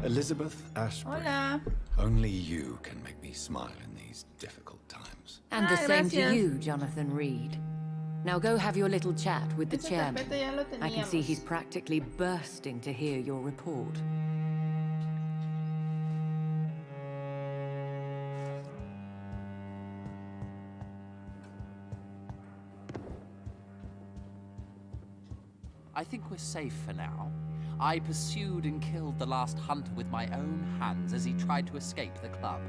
Elizabeth Ashbury. Hola. Only you can make me smile in these difficult times. And the same to gracias. you, Jonathan Reed. Now go have your little chat with the Ese chairman. tapete ya lo I can see teníamos. he's practically bursting to hear your report. I think we're safe for now. I pursued and killed the last hunter with my own hands as he tried to escape the club.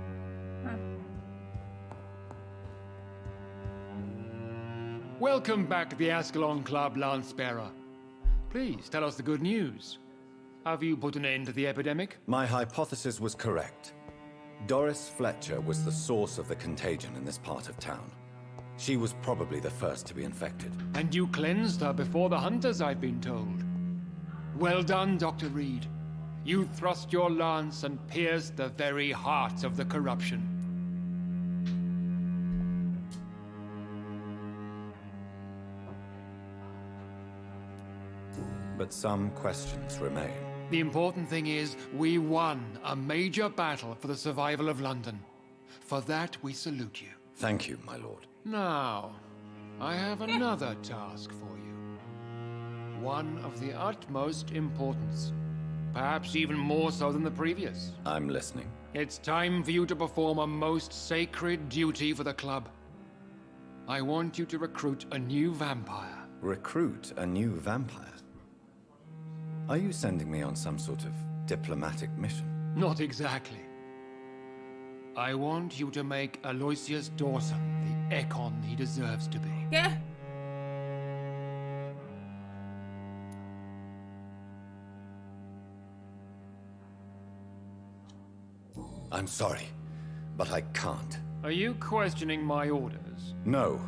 Welcome back to the Ascalon Club, Lancebearer. Please tell us the good news. Have you put an end to the epidemic? My hypothesis was correct. Doris Fletcher was the source of the contagion in this part of town. She was probably the first to be infected. And you cleansed her before the hunters, I've been told. Well done, Dr. Reed. You thrust your lance and pierced the very heart of the corruption. But some questions remain. The important thing is, we won a major battle for the survival of London. For that, we salute you. Thank you, my lord. Now, I have another task for you. One of the utmost importance. Perhaps even more so than the previous. I'm listening. It's time for you to perform a most sacred duty for the club. I want you to recruit a new vampire. Recruit a new vampire? Are you sending me on some sort of diplomatic mission? Not exactly. I want you to make Aloysius Dawson the Ekon he deserves to be. ¿Qué? I'm sorry, but I can't. Are you questioning my orders? No.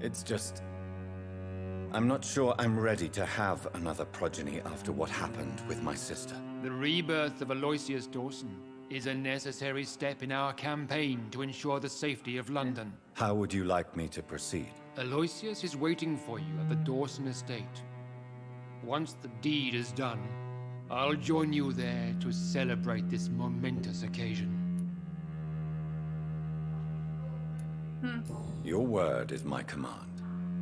It's just... I'm not sure I'm ready to have another progeny after what happened with my sister. The rebirth of Aloysius Dawson is a necessary step in our campaign to ensure the safety of London. How would you like me to proceed? Aloysius is waiting for you at the Dawson estate. Once the deed is done, I'll join you there to celebrate this momentous occasion. Your word is my command.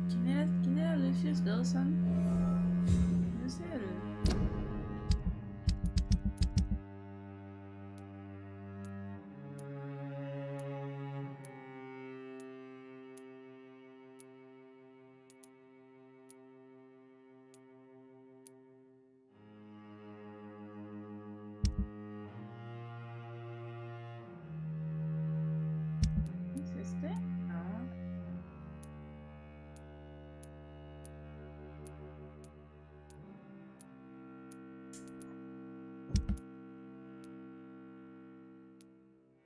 ¿Quién era Lucius Dawson? No sé. ¿Es este? Ah.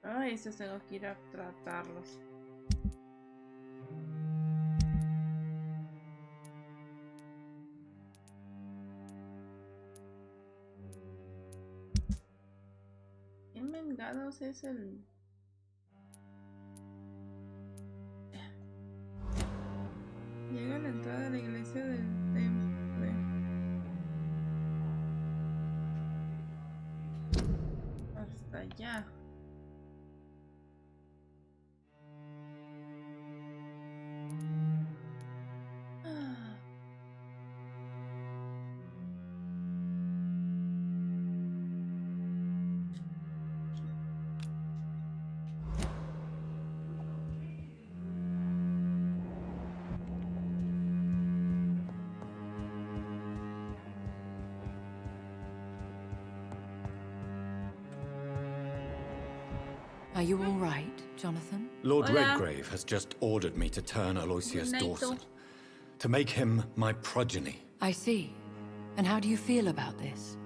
Ay, estos tengo que ir a tratarlos. ¿Quién mengados es el...? Llega a la entrada de la iglesia del temple. Hasta allá. Are you all right, Jonathan? Lord Hola. Redgrave has just ordered me to turn Aloysius Good night, Dawson. Dor. To make him my progeny. I see. And how do you feel about this?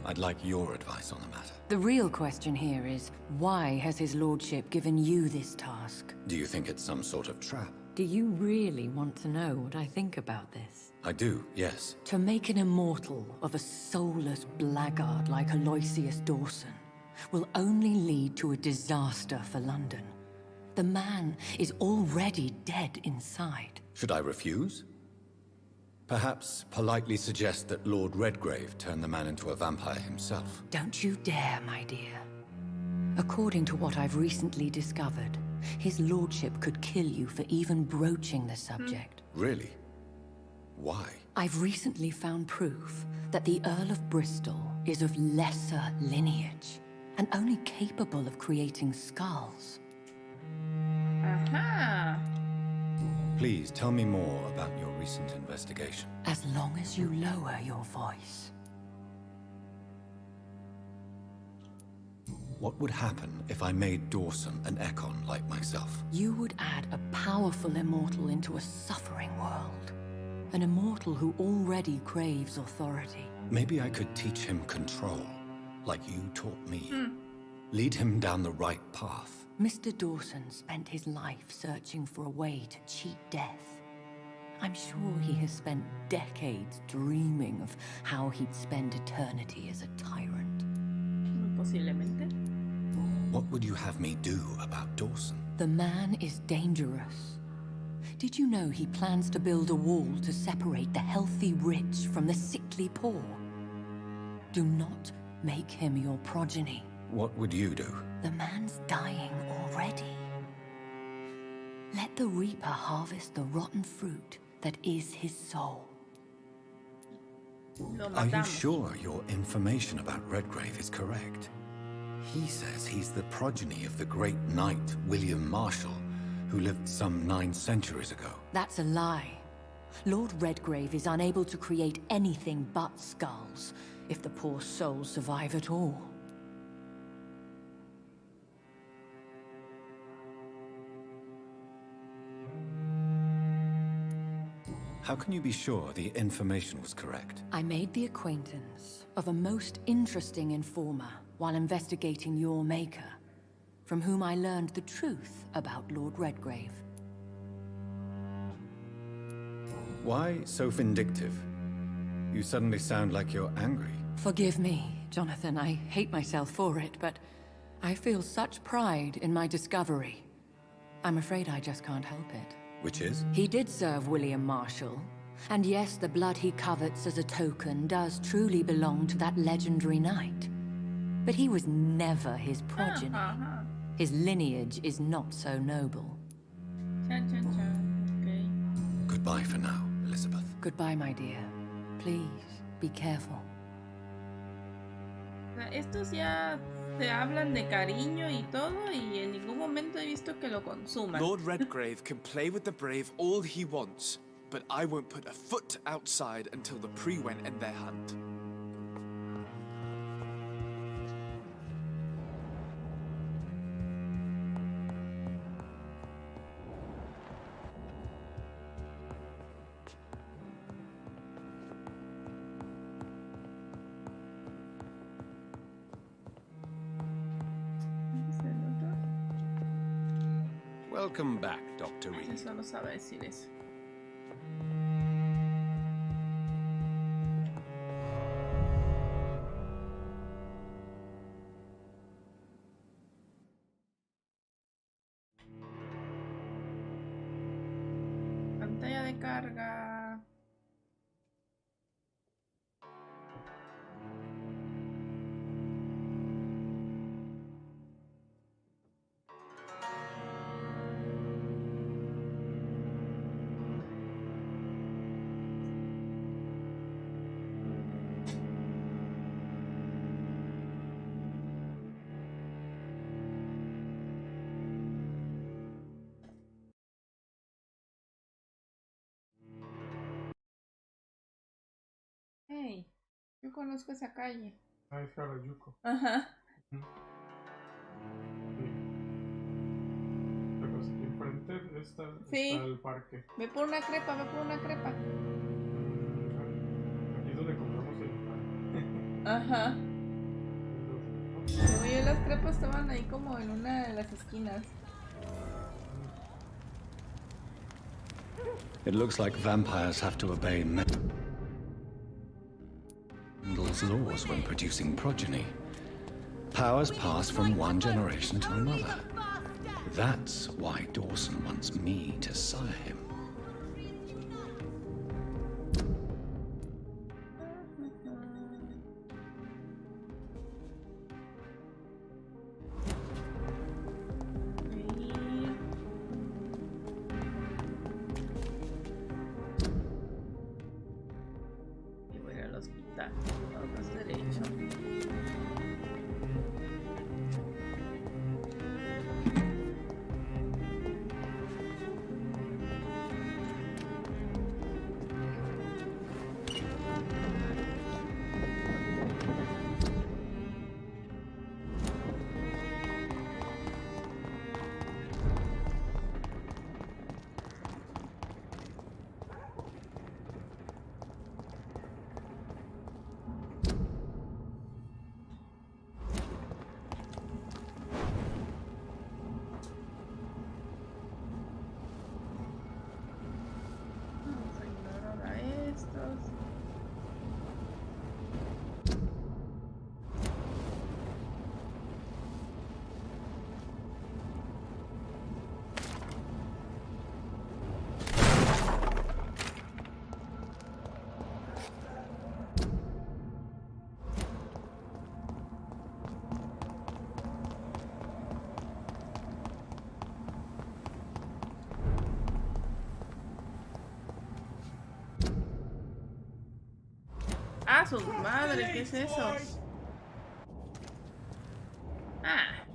I'd like your advice on the matter. The real question here is, why has his lordship given you this task? Do you think it's some sort of trap? Do you really want to know what I think about this? I do, yes. To make an immortal of a soulless blackguard like Aloysius Dawson will only lead to a disaster for London. The man is already dead inside. Should I refuse? Perhaps politely suggest that Lord Redgrave turned the man into a vampire himself. Don't you dare, my dear. According to what I've recently discovered, his lordship could kill you for even broaching the subject. Really? Why? I've recently found proof that the Earl of Bristol is of lesser lineage and only capable of creating skulls. Ajá. Please tell me more about your recent investigation. As long as you lower your voice. What would happen if I made Dawson an Ekon like myself? You would add a powerful immortal into a suffering world. An immortal who already craves authority. Maybe I could teach him control, like you taught me. Lead him down the right path. Mr. Dawson spent his life searching for a way to cheat death. I'm sure he has spent decades dreaming of how he'd spend eternity as a tyrant. Posiblemente. What would you have me do about Dawson? The man is dangerous. Did you know he plans to build a wall to separate the healthy rich from the sickly poor? Do not make him your progeny. What would you do? The man's dying already. Let the Reaper harvest the rotten fruit that is his soul. Are you sure your information about Redgrave is correct? He says he's the progeny of the great knight William Marshall, who lived some 9 centuries ago. That's a lie. Lord Redgrave is unable to create anything but skulls, if the poor soul survive at all. How can you be sure the information was correct? I made the acquaintance of a most interesting informer while investigating your maker, from whom I learned the truth about Lord Redgrave. Why so vindictive? You suddenly sound like you're angry. Forgive me, Jonathan. I hate myself for it, but I feel such pride in my discovery. I'm afraid I just can't help it. Which is? He did serve William Marshall. And yes, the blood he covets as a token does truly belong to that legendary knight. But he was never his progeny. His lineage is not so noble. Okay. Goodbye for now, Elizabeth. Goodbye, my dear. Please, be careful. Estos ya se hablan de cariño y todo, y en ningún momento he visto que lo consuman. Lord Redgrave can play with the brave all he wants, but I won't put a foot outside until the Pre-Wen end their hunt. Welcome back, Dr. Reed. Eso no sabe decir eso. Pantalla de carga. Hey, yo conozco esa calle. Ah, es Harajuku. Ajá. Sí. Pero aquí enfrente está el parque. Ve por una crepa, ve por una crepa. Aquí es donde compramos el pan. Ajá. Según yo, las crepas estaban ahí como en una de las esquinas. It looks like vampires have to obey Mendel's laws when producing progeny. Powers pass from one generation to another. That's why Dawson wants me to sire him. su madre! ¿Qué es eso? ¡Ah!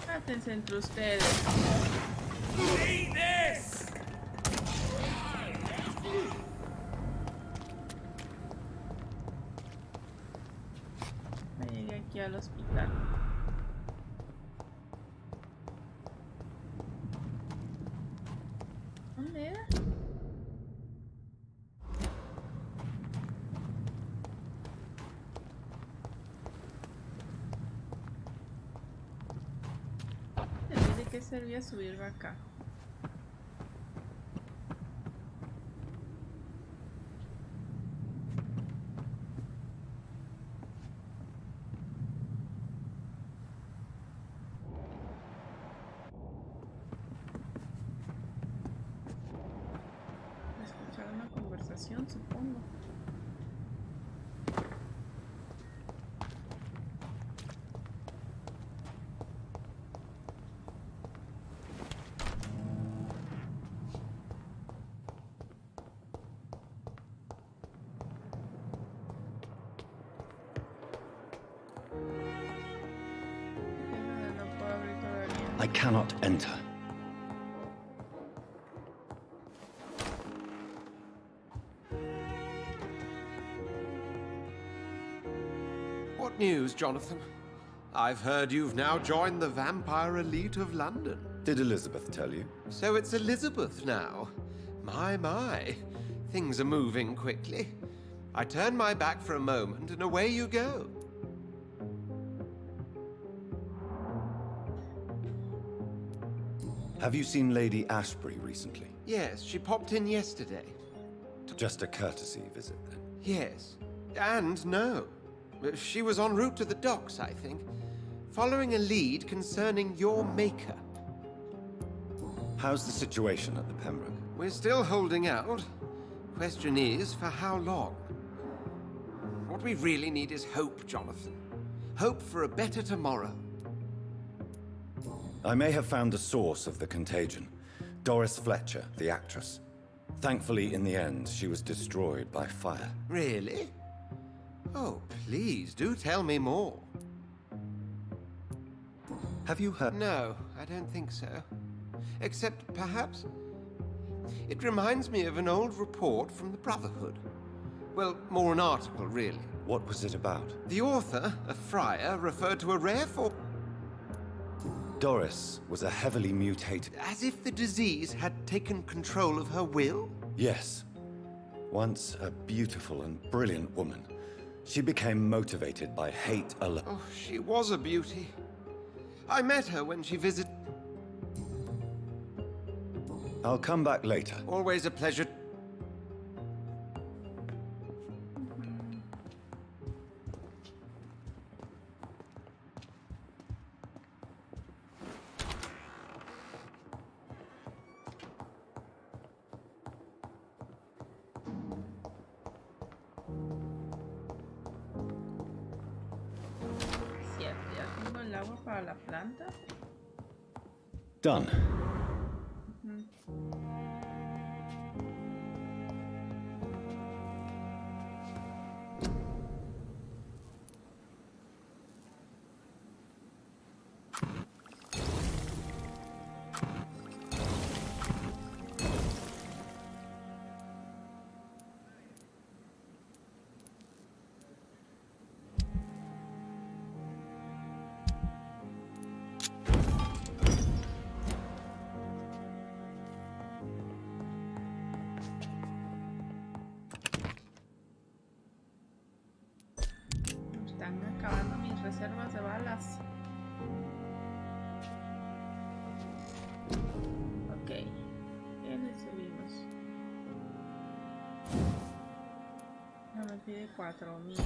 Mátense entre ustedes. Me llegué aquí al hospital. ¿Dónde era? ¿De qué servía subirme acá? Escuchar una conversación, supongo. No puedo abrir todavía. I cannot enter. What news, Jonathan? I've heard you've now joined the vampire elite of London. Did Elizabeth tell you? So it's Elizabeth now. My. Things are moving quickly. I turn my back for a moment and away you go. Have you seen Lady Ashbury recently? Yes, she popped in yesterday. Just a courtesy visit, then? Yes. And no. She was en route to the docks, I think, following a lead concerning your maker. How's the situation at the Pembroke? We're still holding out. Question is, for how long? What we really need is hope, Jonathan. Hope for a better tomorrow. I may have found the source of the contagion. Doris Fletcher, the actress. Thankfully, in the end, she was destroyed by fire. Really? Oh, please, do tell me more. Have you heard? No, I don't think so. Except, perhaps, it reminds me of an old report from the Brotherhood. Well, more an article, really. What was it about? The author, a friar, referred to a rare form. Doris was a heavily mutated... As if the disease had taken control of her will? Yes. Once a beautiful and brilliant woman, she became motivated by hate alone. Oh, she was a beauty. I met her when she visited... I'll come back later. Always a pleasure. Cierto, ya tengo el agua para la planta. Done. Están acabando mis reservas de balas. Ok. ¿Qué le subimos? No me pide 4000.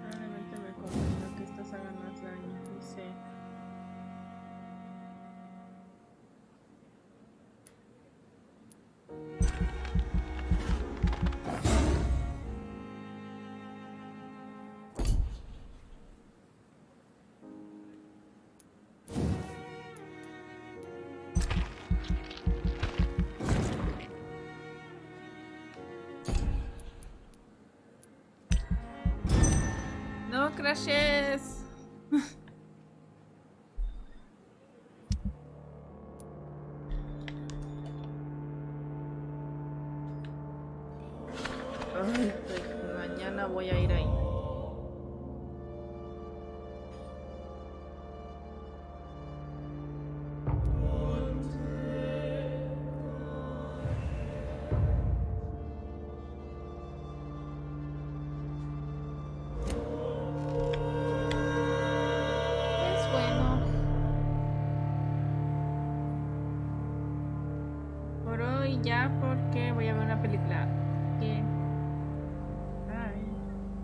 Probablemente me convenga que estas hagan más daño. Dice. gracias. Ay, mañana voy a ir ahí.